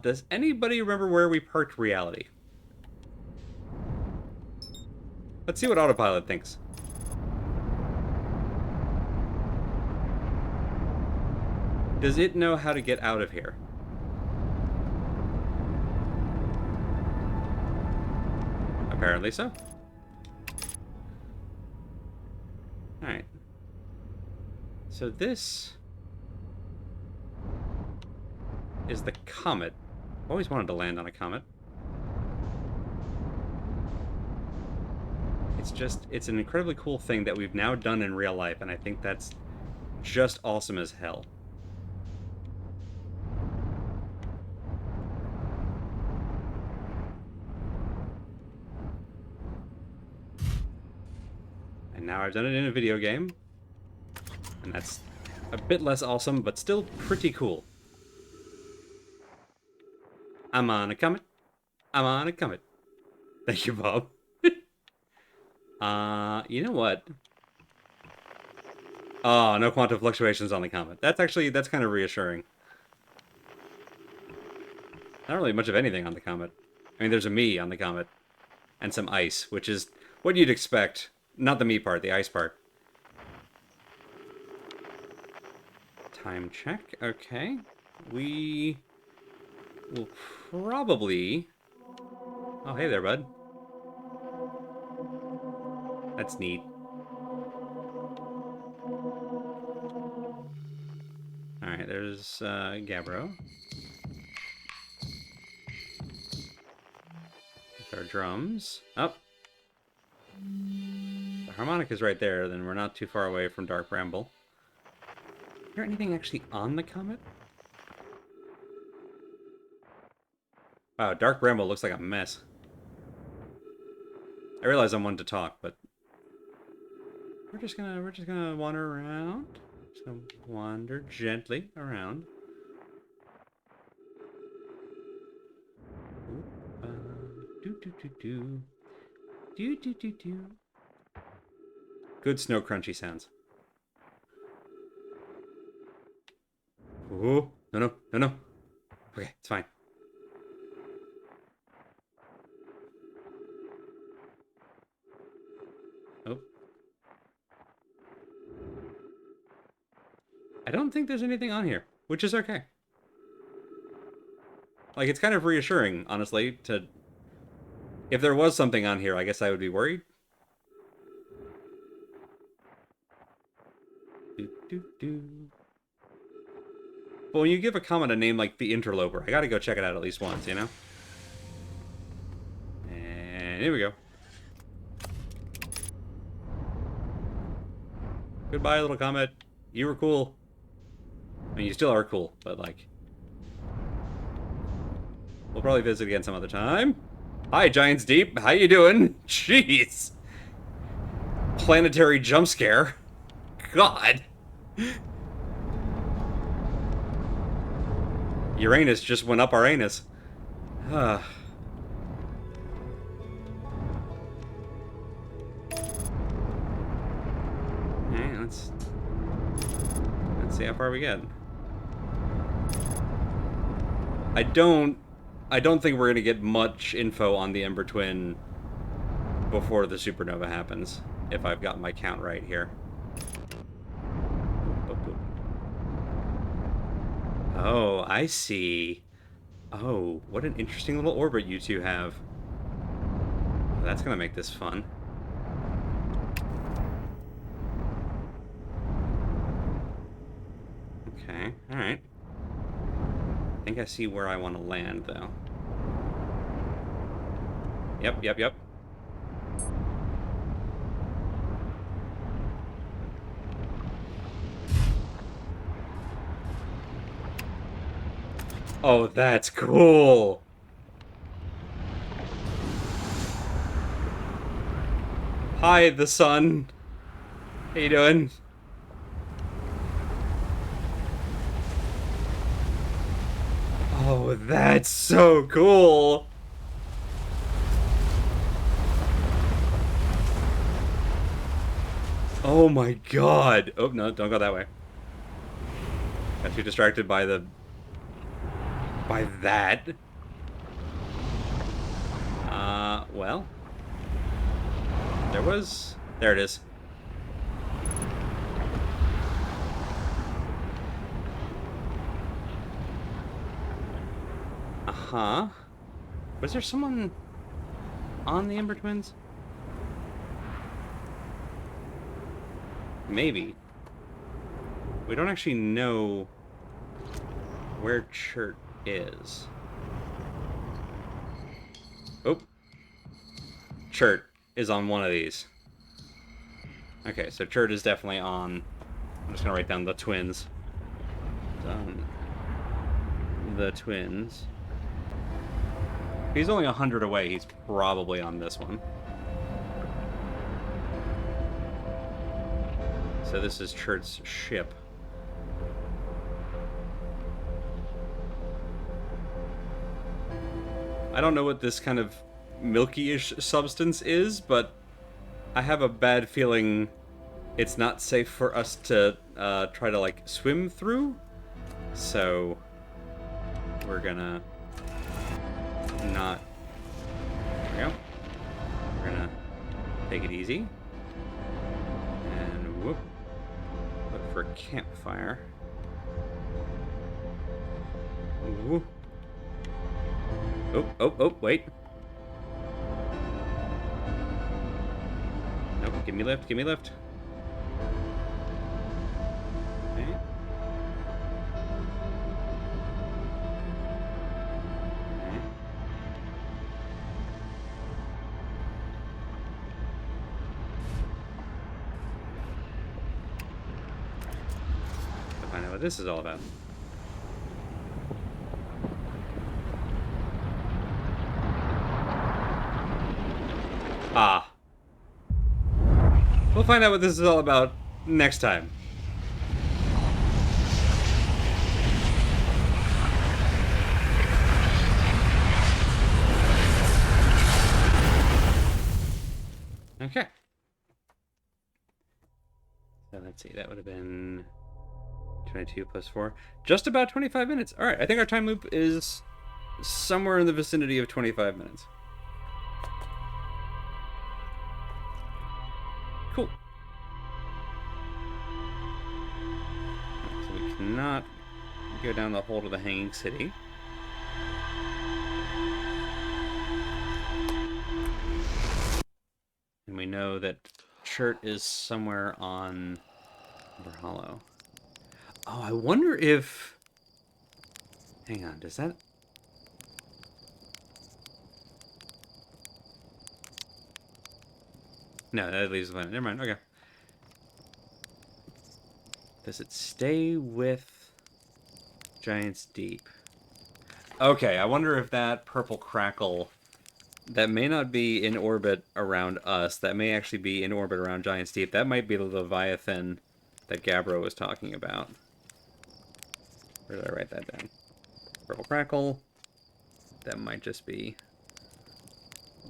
does anybody remember where we parked reality? Let's see what autopilot thinks. Does it know how to get out of here? Apparently so. Alright. So this is the comet. I've always wanted to land on a comet. It's an incredibly cool thing that we've now done in real life, and I think that's just awesome as hell. And now I've done it in a video game, and that's a bit less awesome, but still pretty cool. I'm on a comet. I'm on a comet. Thank you, Bob. You know what? Oh, no quantum fluctuations on the comet. That's kind of reassuring. Not really much of anything on the comet. I mean, there's a me on the comet. And some ice, which is what you'd expect. Not the me part, the ice part. Time check. Okay. We will probably... Oh, hey there, bud. That's neat. Alright, there's Gabbro. There's our drums. Oh. The harmonica's right there, then we're not too far away from Dark Bramble. Is there anything actually on the comet? Wow, Dark Bramble looks like a mess. I realize I'm one to talk, but we're just gonna wander around. Just gonna wander gently around. Good snow crunchy sounds. Oh, no. Okay, it's fine. Oh. I don't think there's anything on here, which is okay. Like, it's kind of reassuring, honestly, to... If there was something on here, I guess I would be worried. But when you give a comet a name like the Interloper, I gotta go check it out at least once, you know? And here we go. Goodbye, little comet. You were cool. I mean, you still are cool, but like... We'll probably visit again some other time. Hi, Giants Deep. How you doing? Jeez. Planetary jump scare. God. Uranus just went up our anus. Okay, let's see how far we get. I don't think we're gonna get much info on the Ember Twin before the supernova happens, if I've got my count right here. Boop, boop. Oh, I see. Oh, what an interesting little orbit you two have. That's gonna make this fun. Okay, alright. I think I see where I want to land, though. Yep, yep, yep. Oh, that's cool! Hi, the sun. How you doing? Oh, that's so cool! Oh my god! Oh, no, don't go that way. Got too distracted by the... by that. Well... There was... There it is. Uh-huh. Was there someone on the Ember Twins? Maybe. We don't actually know where Chert is. Oh. Chert is on one of these. Okay, so Chert is definitely on... I'm just gonna write down the twins. The twins. He's only 100 away. He's probably on this one. So this is Chert's ship. I don't know what this kind of milky-ish substance is, but I have a bad feeling it's not safe for us to try to, like, swim through. So we're gonna not... There we go. We're gonna take it easy. And whoop. Look for a campfire. Ooh. Oh, oh, oh, wait. Nope, give me lift, give me lift. Okay. Okay. To find out what this is all about. Ah. We'll find out what this is all about next time. Okay. So let's see, that would have been 22 plus 4. Just about 25 minutes. Alright, I think our time loop is somewhere in the vicinity of 25 minutes. Cool. So we cannot go down the hole to the Hanging City. And we know that Chert is somewhere on Ember Hollow. Oh, I wonder if... Hang on, does that... No, that leaves the planet. Never mind, okay. Does it stay with Giant's Deep? Okay, I wonder if that purple crackle... That may not be in orbit around us. That may actually be in orbit around Giant's Deep. That might be the Leviathan that Gabbro was talking about. Where did I write that down? Purple crackle. That might just be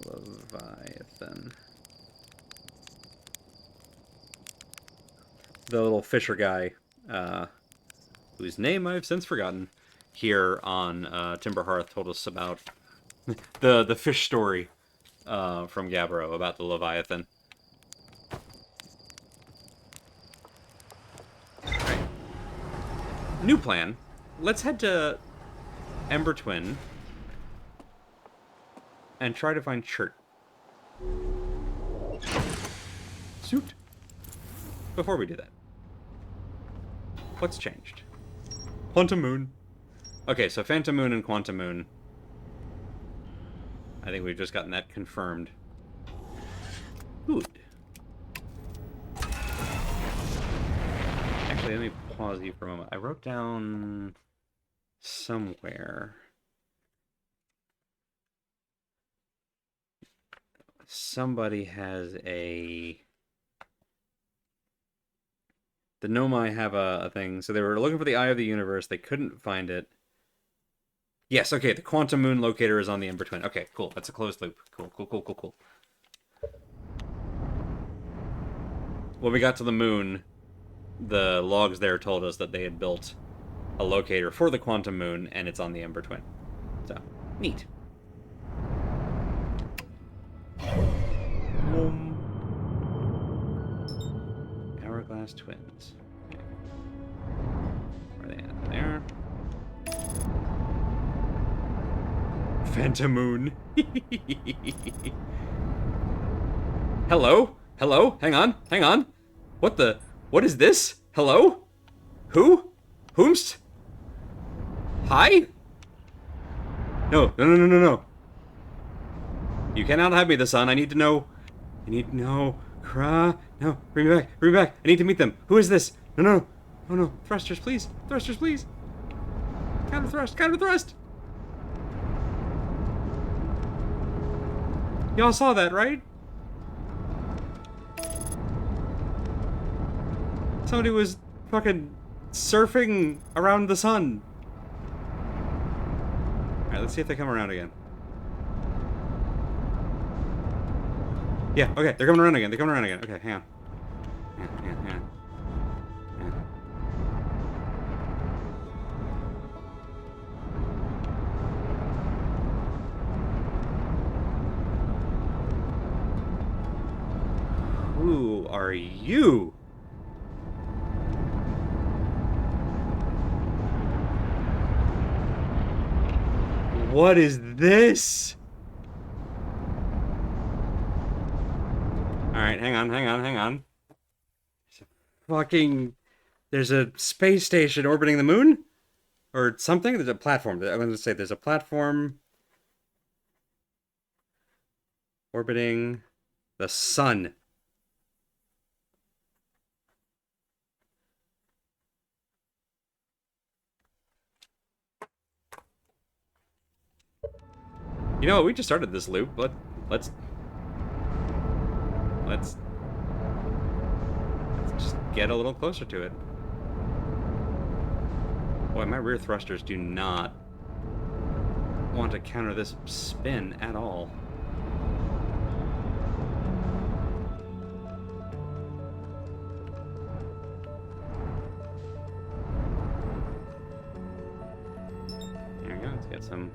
Leviathan. The little fisher guy, whose name I've since forgotten, here on Timber Hearth told us about the fish story from Gabbro about the Leviathan. Alright. New plan. Let's head to Ember Twin and try to find Chert. Suit. Before we do that, what's changed? Quantum Moon. Okay, so Phantom Moon and Quantum Moon. I think we've just gotten that confirmed. Good. Actually, let me pause you for a moment. I wrote down somewhere. Somebody has a... The Nomai have a thing. So they were looking for the Eye of the Universe. They couldn't find it. Yes, okay, the Quantum Moon locator is on the Ember Twin. Okay, cool. That's a closed loop. Cool, cool, cool, cool, cool. When we got to the moon, the logs there told us that they had built a locator for the Quantum Moon, and it's on the Ember Twin. So, neat. Hourglass Twins. Okay. Where are they at? There. Phantom Moon. Hello? Hello? Hang on. Hang on. What the? What is this? Hello? Who? Whomst? Hi? No, no, no, no, no, no. You cannot have me, the sun. I need to know. I need to know. No, bring me back. Bring me back. I need to meet them. Who is this? No, no. Oh, no. Thrusters, please. Thrusters, please. Counter thrust. Counter thrust. Y'all saw that, right? Somebody was fucking surfing around the sun. Alright, let's see if they come around again. Yeah, okay, they're coming around again. They're coming around again. Okay, hang on. Hang on, hang on, hang on. Who are you? What is this? Alright, hang on, hang on, hang on. There's a space station orbiting the moon? Or something? There's a platform. I'm going to say there's a platform orbiting the sun. You know what? We just started this loop. Let's just get a little closer to it. Boy, my rear thrusters do not want to counter this spin at all. There we go. Let's get some...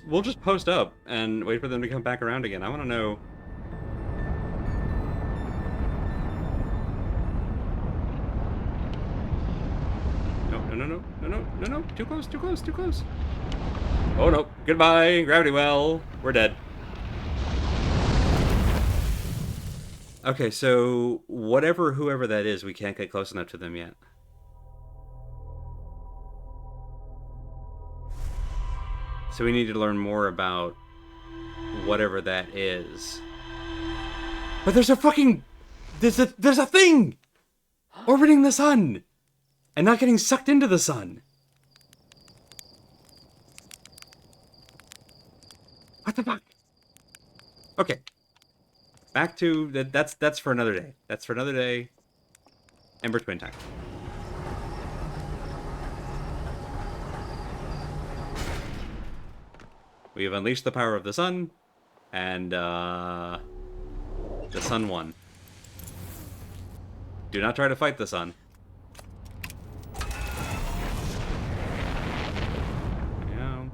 We'll just post up and wait for them to come back around again. I want to know. No, no, no, no, no, no, no, no. Too close, too close, too close. Oh no. Goodbye, gravity well. We're dead. Okay, so whoever that is, we can't get close enough to them yet. So we need to learn more about whatever that is. But there's a fucking... There's a thing! Orbiting the sun! And not getting sucked into the sun. What the fuck? Okay. Back to... That's for another day. That's for another day. Ember Twin time. We have unleashed the power of the sun. And, the sun won. Do not try to fight the sun. Yeah.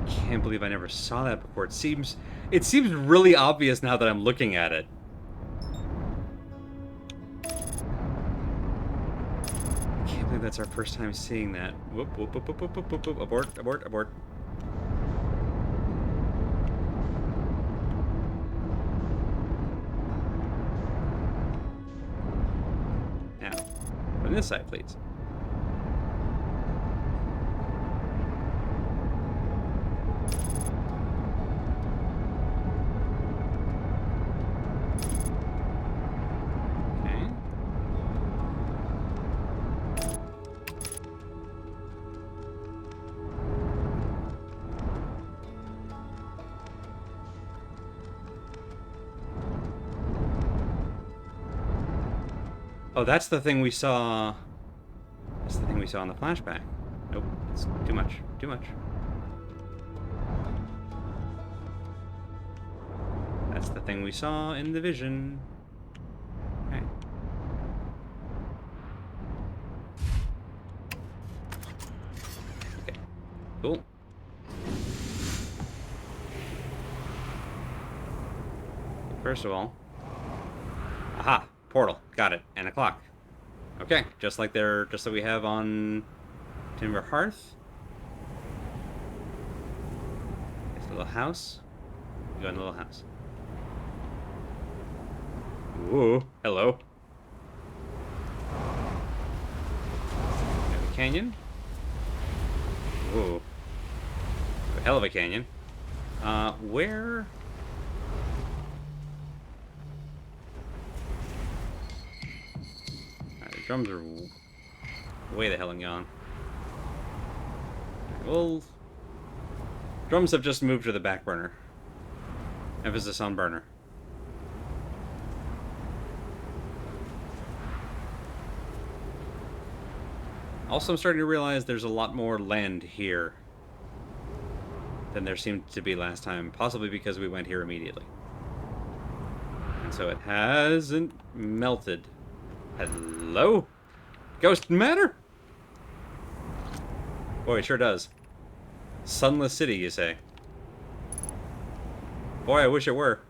Can't believe I never saw that before. It seems really obvious now that I'm looking at it. Can't believe that's our first time seeing that. Whoop, whoop, whoop, whoop, whoop, whoop, whoop, whoop. Abort, abort, abort. Now, on this side, please. Okay. Oh, that's the thing we saw. That's the thing we saw in the flashback. Nope, it's too much. Too much. That's the thing we saw in the vision. Okay. Okay. Cool. First of all, aha, portal, got it, and a clock. Okay, just like we have on Timber Hearth. It's a little house. Go in the little house. Ooh, hello. We have a canyon. Ooh, a hell of a canyon. Where? The drums are way the hell and gone. Well, drums have just moved to the back burner. Emphasis on burner. Also, I'm starting to realize there's a lot more land here than there seemed to be last time, possibly because we went here immediately. And so it hasn't melted. Hello? Ghost matter? Boy, it sure does. Sunless city, you say? Boy, I wish it were.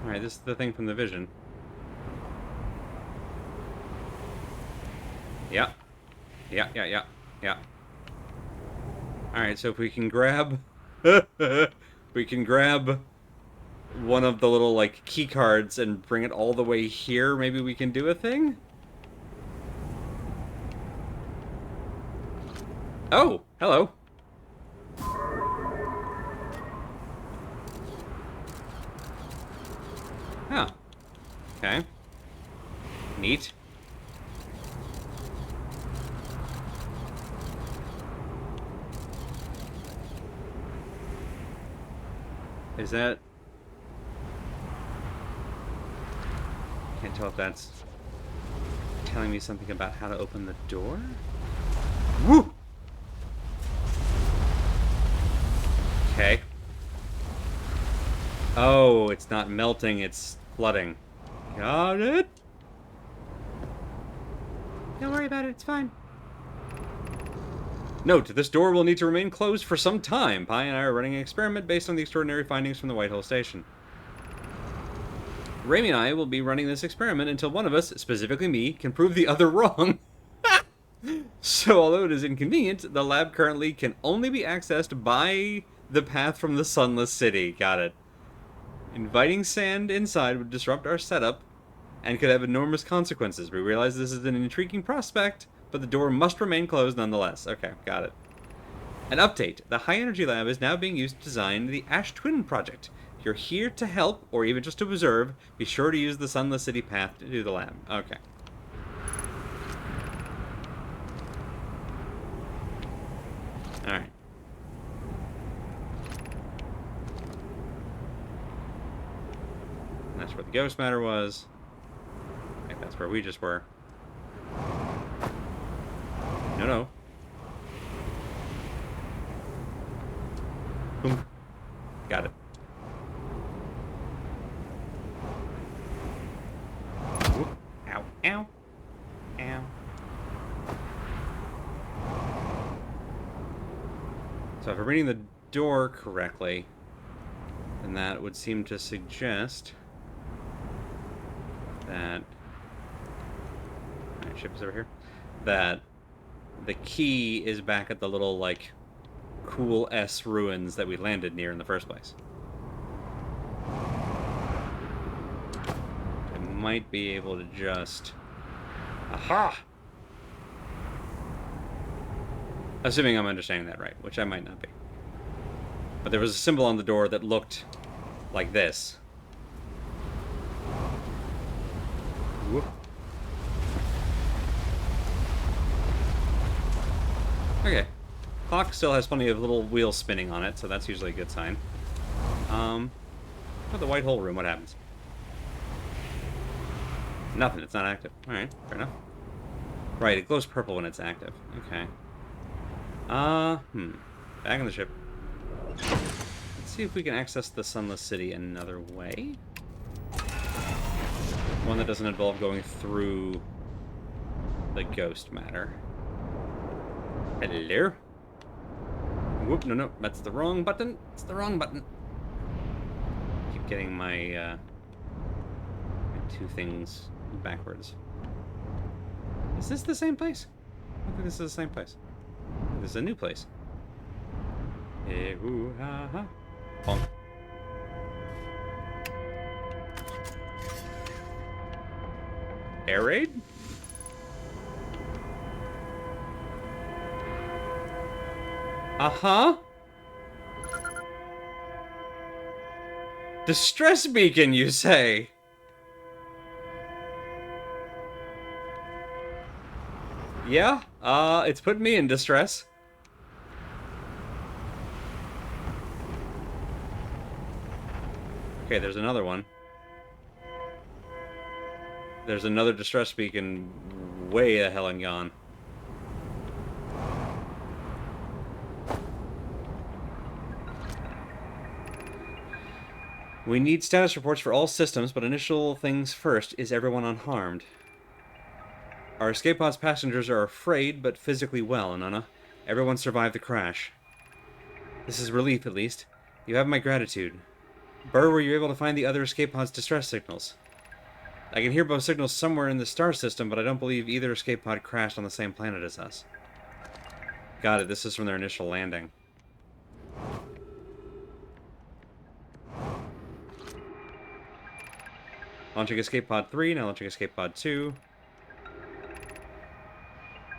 Alright, this is the thing from the vision. Yeah. Yeah, yeah, yeah, yeah. Alright, so if we can grab... we can grab one of the little, like, key cards and bring it all the way here, maybe we can do a thing? Oh, hello. Oh. Okay. Neat. Is that... Can't tell if that's telling me something about how to open the door? Woo! Okay. Oh, it's not melting, it's flooding. Got it? Don't worry about it, it's fine. Note, this door will need to remain closed for some time. Pi and I are running an experiment based on the extraordinary findings from the Whitehall Station. Raimi and I will be running this experiment until one of us, specifically me, can prove the other wrong. So, although it is inconvenient, the lab currently can only be accessed by the path from the Sunless City. Got it. Inviting sand inside would disrupt our setup and could have enormous consequences. We realize this is an intriguing prospect, but the door must remain closed nonetheless. Okay, got it. An update. The High Energy Lab is now being used to design the Ash Twin project. If you're here to help, or even just to observe, be sure to use the Sunless City path to do the lab. Okay. Alright. That's where the ghost matter was. I think that's where we just were. No, no. Boom. Got it. Whoop. Ow. Ow. Ow. So if I'm reading the door correctly, then that would seem to suggest that... Alright, ship is over here. That the key is back at the little, like, cool S ruins that we landed near in the first place. I might be able to just... Aha! Assuming I'm understanding that right, which I might not be. But there was a symbol on the door that looked like this. Whoop. Okay. Clock still has plenty of little wheels spinning on it, so that's usually a good sign. The white hole room, what happens? Nothing, it's not active. Alright, fair enough. Right, it glows purple when it's active. Okay. Back on the ship. Let's see if we can access the Sunless City another way. One that doesn't involve going through the ghost matter. Hello? Whoop, no, that's the wrong button. It's the wrong button. Keep getting my two things backwards. Is this the same place? I don't think this is the same place. This is a new place. Hey, ooh, ha, ha. Bonk. Air raid? Uh-huh. Distress beacon, you say? Yeah, it's put me in distress. Okay, there's another one. There's another distress beacon way the hell and gone. We need status reports for all systems, but initial things first. Is everyone unharmed? Our escape pod's passengers are afraid, but physically well, Nana. Everyone survived the crash. This is relief, at least. You have my gratitude. Burr, were you able to find the other escape pod's distress signals? I can hear both signals somewhere in the star system, but I don't believe either escape pod crashed on the same planet as us. Got it, this is from their initial landing. Launching escape pod 3, now launching escape pod 2.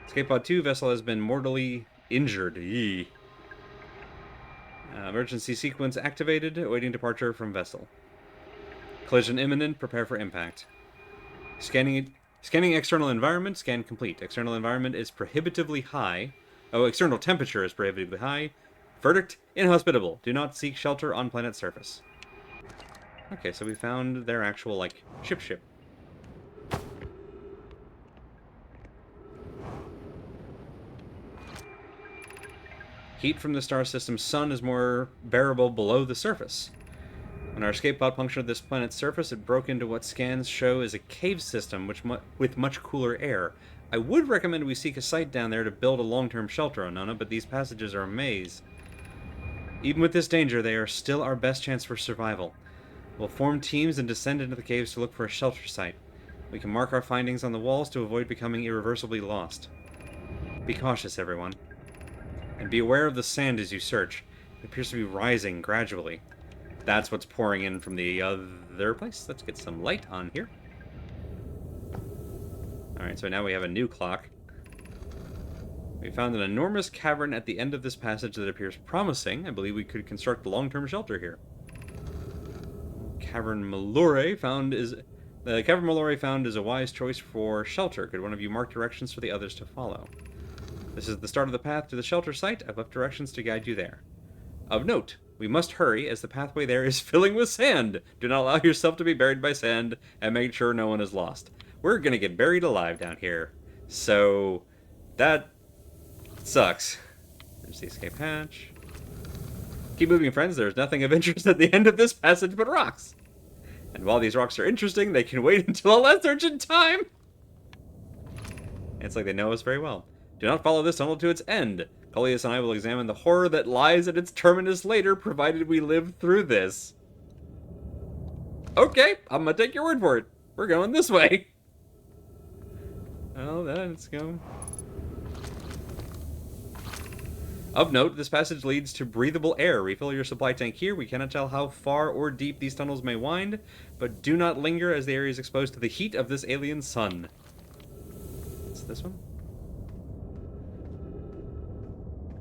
Escape pod 2 vessel has been mortally injured. Yee. Emergency sequence activated, awaiting departure from vessel. Collision imminent, prepare for impact. Scanning external environment, scan complete. External environment is prohibitively high. Oh, external temperature is prohibitively high. Verdict, inhospitable. Do not seek shelter on planet surface. Okay, so we found their actual, like, ship. Heat from the star system's sun is more bearable below the surface. When our escape pod punctured this planet's surface, it broke into what scans show as a cave system with much cooler air. I would recommend we seek a site down there to build a long-term shelter, Onona, but these passages are a maze. Even with this danger, they are still our best chance for survival. We'll form teams and descend into the caves to look for a shelter site. We can mark our findings on the walls to avoid becoming irreversibly lost. Be cautious, everyone. And be aware of the sand as you search. It appears to be rising gradually. That's what's pouring in from the other place. Let's get some light on here. Alright, so now we have a new clock. We found an enormous cavern at the end of this passage that appears promising. I believe we could construct a long-term shelter here. The Cavern Malore found is a wise choice for shelter. Could one of you mark directions for the others to follow? This is the start of the path to the shelter site. I've left directions to guide you there. Of note, We must hurry, as the pathway there is filling with sand. Do not allow yourself to be buried by sand, and make sure no one is lost. We're gonna get buried alive down here. So, that sucks. There's the escape hatch. Keep moving, friends. There's nothing of interest at the end of this passage but rocks. And while these rocks are interesting, they can wait until a less urgent time. It's like they know us very well. Do not follow this tunnel to its end. Coleus and I will examine the horror that lies at its terminus later, provided we live through this. Okay, I'm gonna take your word for it. We're going this way. Well, then, let's go. Of note, this passage leads to breathable air. Refill your supply tank here. We cannot tell how far or deep these tunnels may wind, but do not linger as the area is exposed to the heat of this alien sun. What's this one?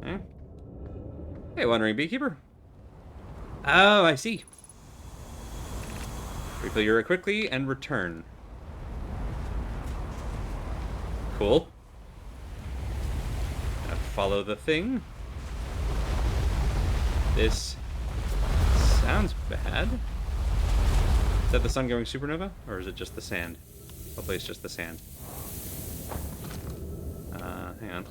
Eh? Hey, wandering beekeeper. Oh, I see. Refill your quickly and return. Cool. Follow the thing. This sounds bad. Is that the sun going supernova? Or is it just the sand? Hopefully it's just the sand. Hang on.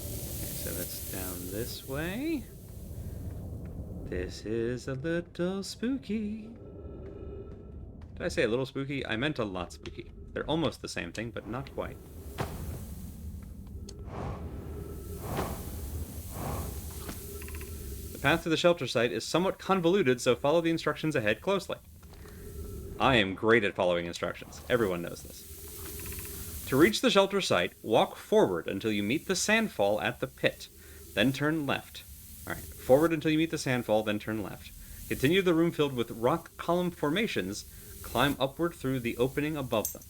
Okay, so that's down this way. This is a little spooky. Did I say a little spooky? I meant a lot spooky. They're almost the same thing, but not quite. The path to the shelter site is somewhat convoluted, so follow the instructions ahead closely. I am great at following instructions. Everyone knows this. To reach the shelter site, walk forward until you meet the sandfall at the pit. Then turn left. Alright, forward until you meet the sandfall, then turn left. Continue the room filled with rock column formations. Climb upward through the opening above them.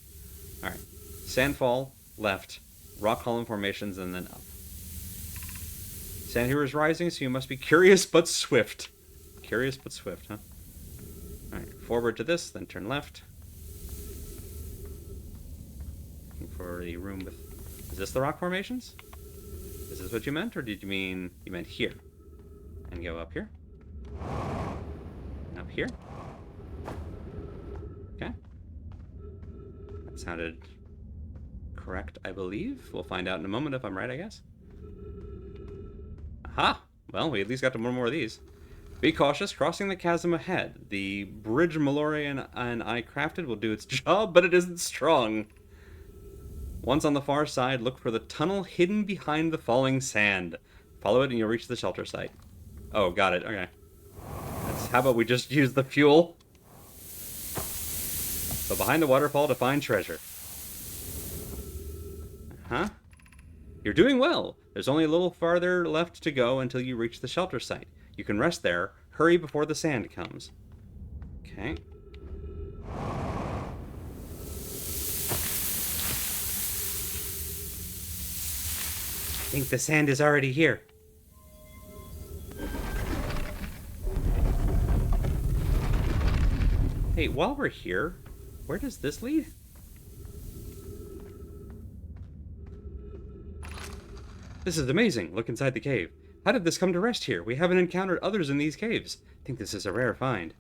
Alright, sandfall, left, rock column formations, and then up. Sand here is rising, so you must be curious but swift. Curious but swift, huh? Alright, forward to this, then turn left. Looking for the room with... Is this the rock formations? Is this what you meant, or did you mean... You meant here? And go up here? Up here? Okay. That sounded correct, I believe. We'll find out in a moment if I'm right, I guess. Aha! Well, we at least got to one more of these. Be cautious, crossing the chasm ahead. The bridge Mallory and I crafted will do its job, but it isn't strong. Once on the far side, look for the tunnel hidden behind the falling sand. Follow it and you'll reach the shelter site. Oh, got it. Okay. How about we just use the fuel? So behind the waterfall to find treasure. Huh? You're doing well. There's only a little farther left to go until you reach the shelter site. You can rest there. Hurry before the sand comes. Okay. I think the sand is already here. Hey, while we're here, where does this lead? This is amazing. Look inside the cave. How did this come to rest here? We haven't encountered others in these caves. I think this is a rare find.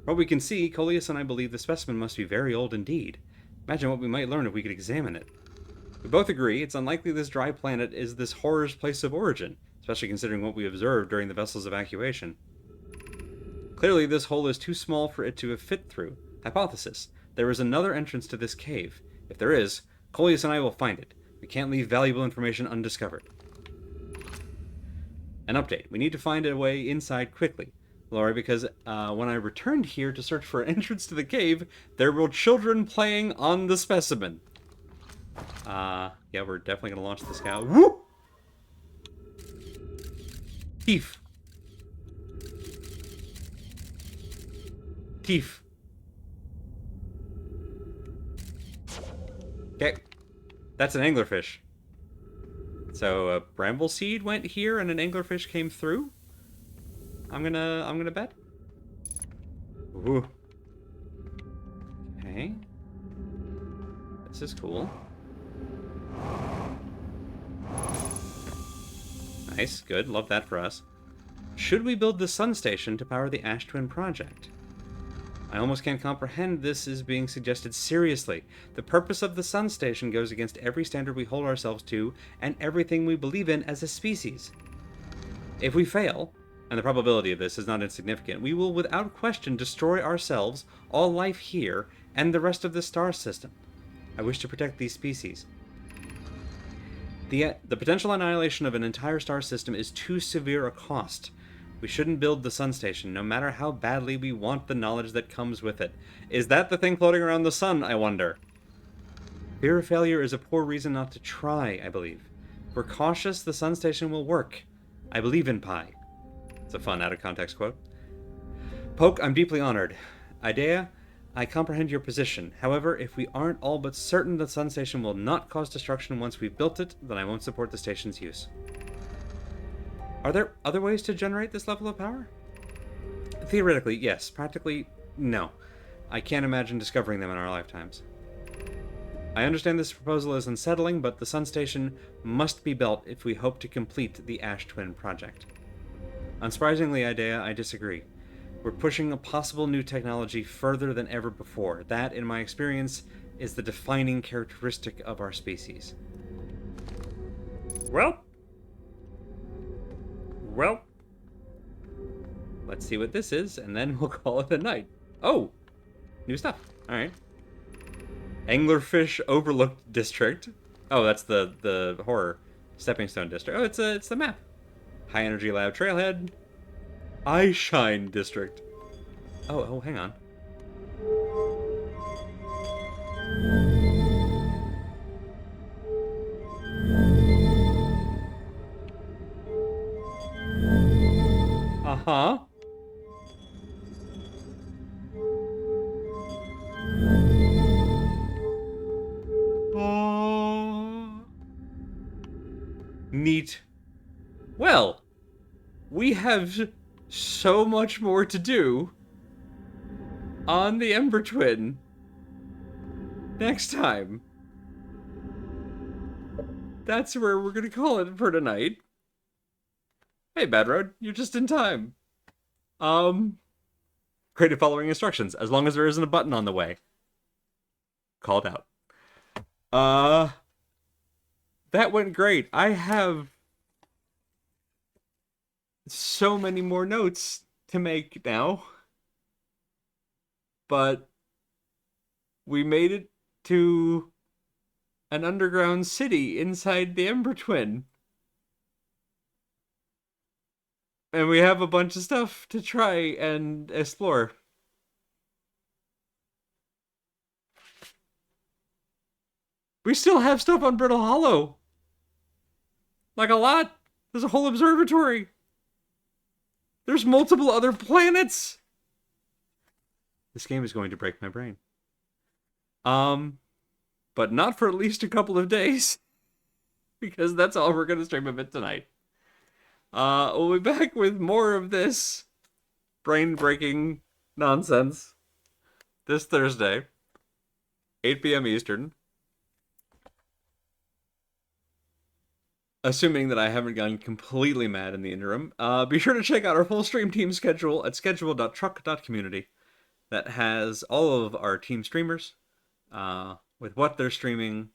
From what we can see, Coleus and I believe the specimen must be very old indeed. Imagine what we might learn if we could examine it. We both agree it's unlikely this dry planet is this horror's place of origin, especially considering what we observed during the vessel's evacuation. Clearly, this hole is too small for it to have fit through. Hypothesis. There is another entrance to this cave. If there is, Coleus and I will find it. We can't leave valuable information undiscovered. An update. We need to find a way inside quickly, Laurie, because when I returned here to search for an entrance to the cave, there were children playing on the specimen. Yeah, we're definitely going to launch the scout. Woo! Thief. Thief. Okay. That's an anglerfish. So a bramble seed went here and an anglerfish came through. I'm gonna bet. Ooh. Okay. This is cool. Nice, good, love that for us. Should we build the sun station to power the Ash Twin project? I almost can't comprehend this is being suggested seriously. The purpose of the sun station goes against every standard we hold ourselves to and everything we believe in as a species. If we fail, and the probability of this is not insignificant, we will without question destroy ourselves, all life here, and the rest of the star system. I wish to protect these species. The potential annihilation of an entire star system is too severe a cost. We shouldn't build the sun station, no matter how badly we want the knowledge that comes with it. Is that the thing floating around the sun, I wonder? Fear of failure is a poor reason not to try, I believe. If we're cautious, the sun station will work. I believe in Pi. It's a fun out of context quote. Poke, I'm deeply honored. Idea, I comprehend your position. However, if we aren't all but certain the sun station will not cause destruction once we've built it, then I won't support the station's use. Are there other ways to generate this level of power? Theoretically, yes. Practically, no. I can't imagine discovering them in our lifetimes. I understand this proposal is unsettling, but the sun station must be built if we hope to complete the Ash Twin project. Unsurprisingly, Idea, I disagree. We're pushing a possible new technology further than ever before. That, in my experience, is the defining characteristic of our species. Well, let's see what this is, and then we'll call it a night. Oh, new stuff. All right. Anglerfish Overlooked District. Oh, that's the horror stepping stone district. Oh, it's the map. High Energy Lab Trailhead. Eyeshine District. Oh, hang on. Uh-huh. Oh. Neat. Well, we have so much more to do on the Ember Twin next time. That's where we're gonna call it for tonight. Hey, Bad Road, you're just in time. Creative following instructions, as long as there isn't a button on the way. Called out. That went great. I have so many more notes to make now. But we made it to an underground city inside the Ember Twin. And we have a bunch of stuff to try and explore. We still have stuff on Brittle Hollow. Like a lot. There's a whole observatory. There's multiple other planets. This game is going to break my brain. But not for at least a couple of days. Because that's all we're going to stream of it tonight. We'll be back with more of this brain-breaking nonsense this Thursday, 8 p.m. Eastern. Assuming that I haven't gone completely mad in the interim. Be sure to check out our full stream team schedule at schedule.truck.community. That has all of our team streamers, with what they're streaming,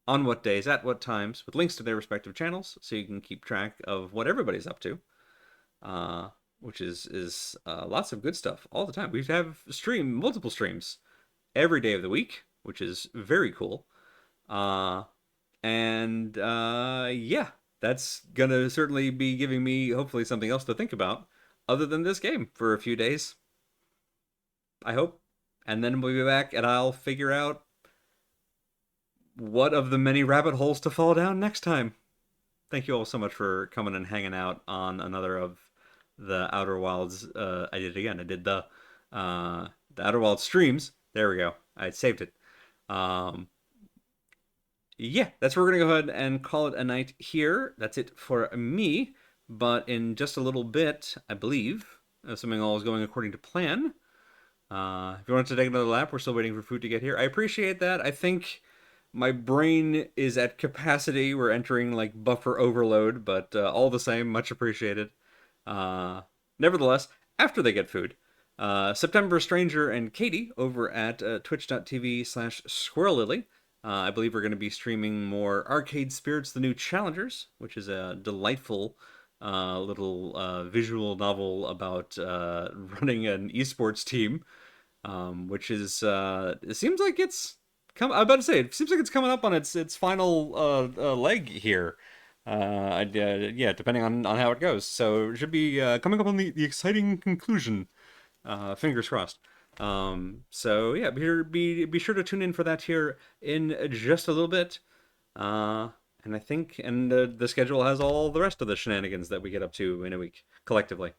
on what days, at what times, with links to their respective channels, so you can keep track of what everybody's up to, which is lots of good stuff all the time. We have multiple streams every day of the week, which is very cool. Yeah, that's gonna certainly be giving me hopefully something else to think about other than this game for a few days. I hope. And then we'll be back and I'll figure out what of the many rabbit holes to fall down next time. Thank you all so much for coming and hanging out on another of the Outer Wilds. I did it again. I did the Outer Wilds streams. There we go. I saved it. Yeah, that's where we're gonna go ahead and call it a night here. That's it for me. But in just a little bit, I believe, assuming all is going according to plan, if you want to take another lap, we're still waiting for food to get here. I appreciate that. I think My brain is at capacity. We're entering like buffer overload, but all the same, much appreciated. Uh, Nevertheless, after they get food, September Stranger and Katie over at twitch.tv/SquirrelLily. I believe we're going to be streaming more Arcade Spirits, the New Challengers, which is a delightful little visual novel about running an esports team, which is it seems like it's come. I'm about to say it seems like it's coming up on its final leg here. Yeah, depending on how it goes. So it should be coming up on the exciting conclusion. Fingers crossed. So yeah, be sure to tune in for that here in just a little bit. Uh, and I think the schedule has all the rest of the shenanigans that we get up to in a week collectively.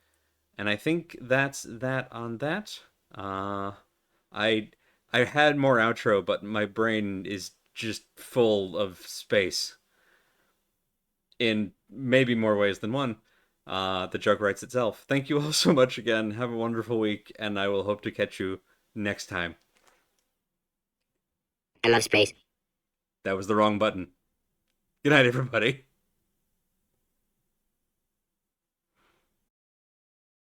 And I think that's that on that. Uh, I I had more outro, but my brain is just full of space in maybe more ways than one. The joke writes itself. Thank you all so much again. Have a wonderful week, and I will hope to catch you next time.
I love space.
That was the wrong button. Good night, everybody.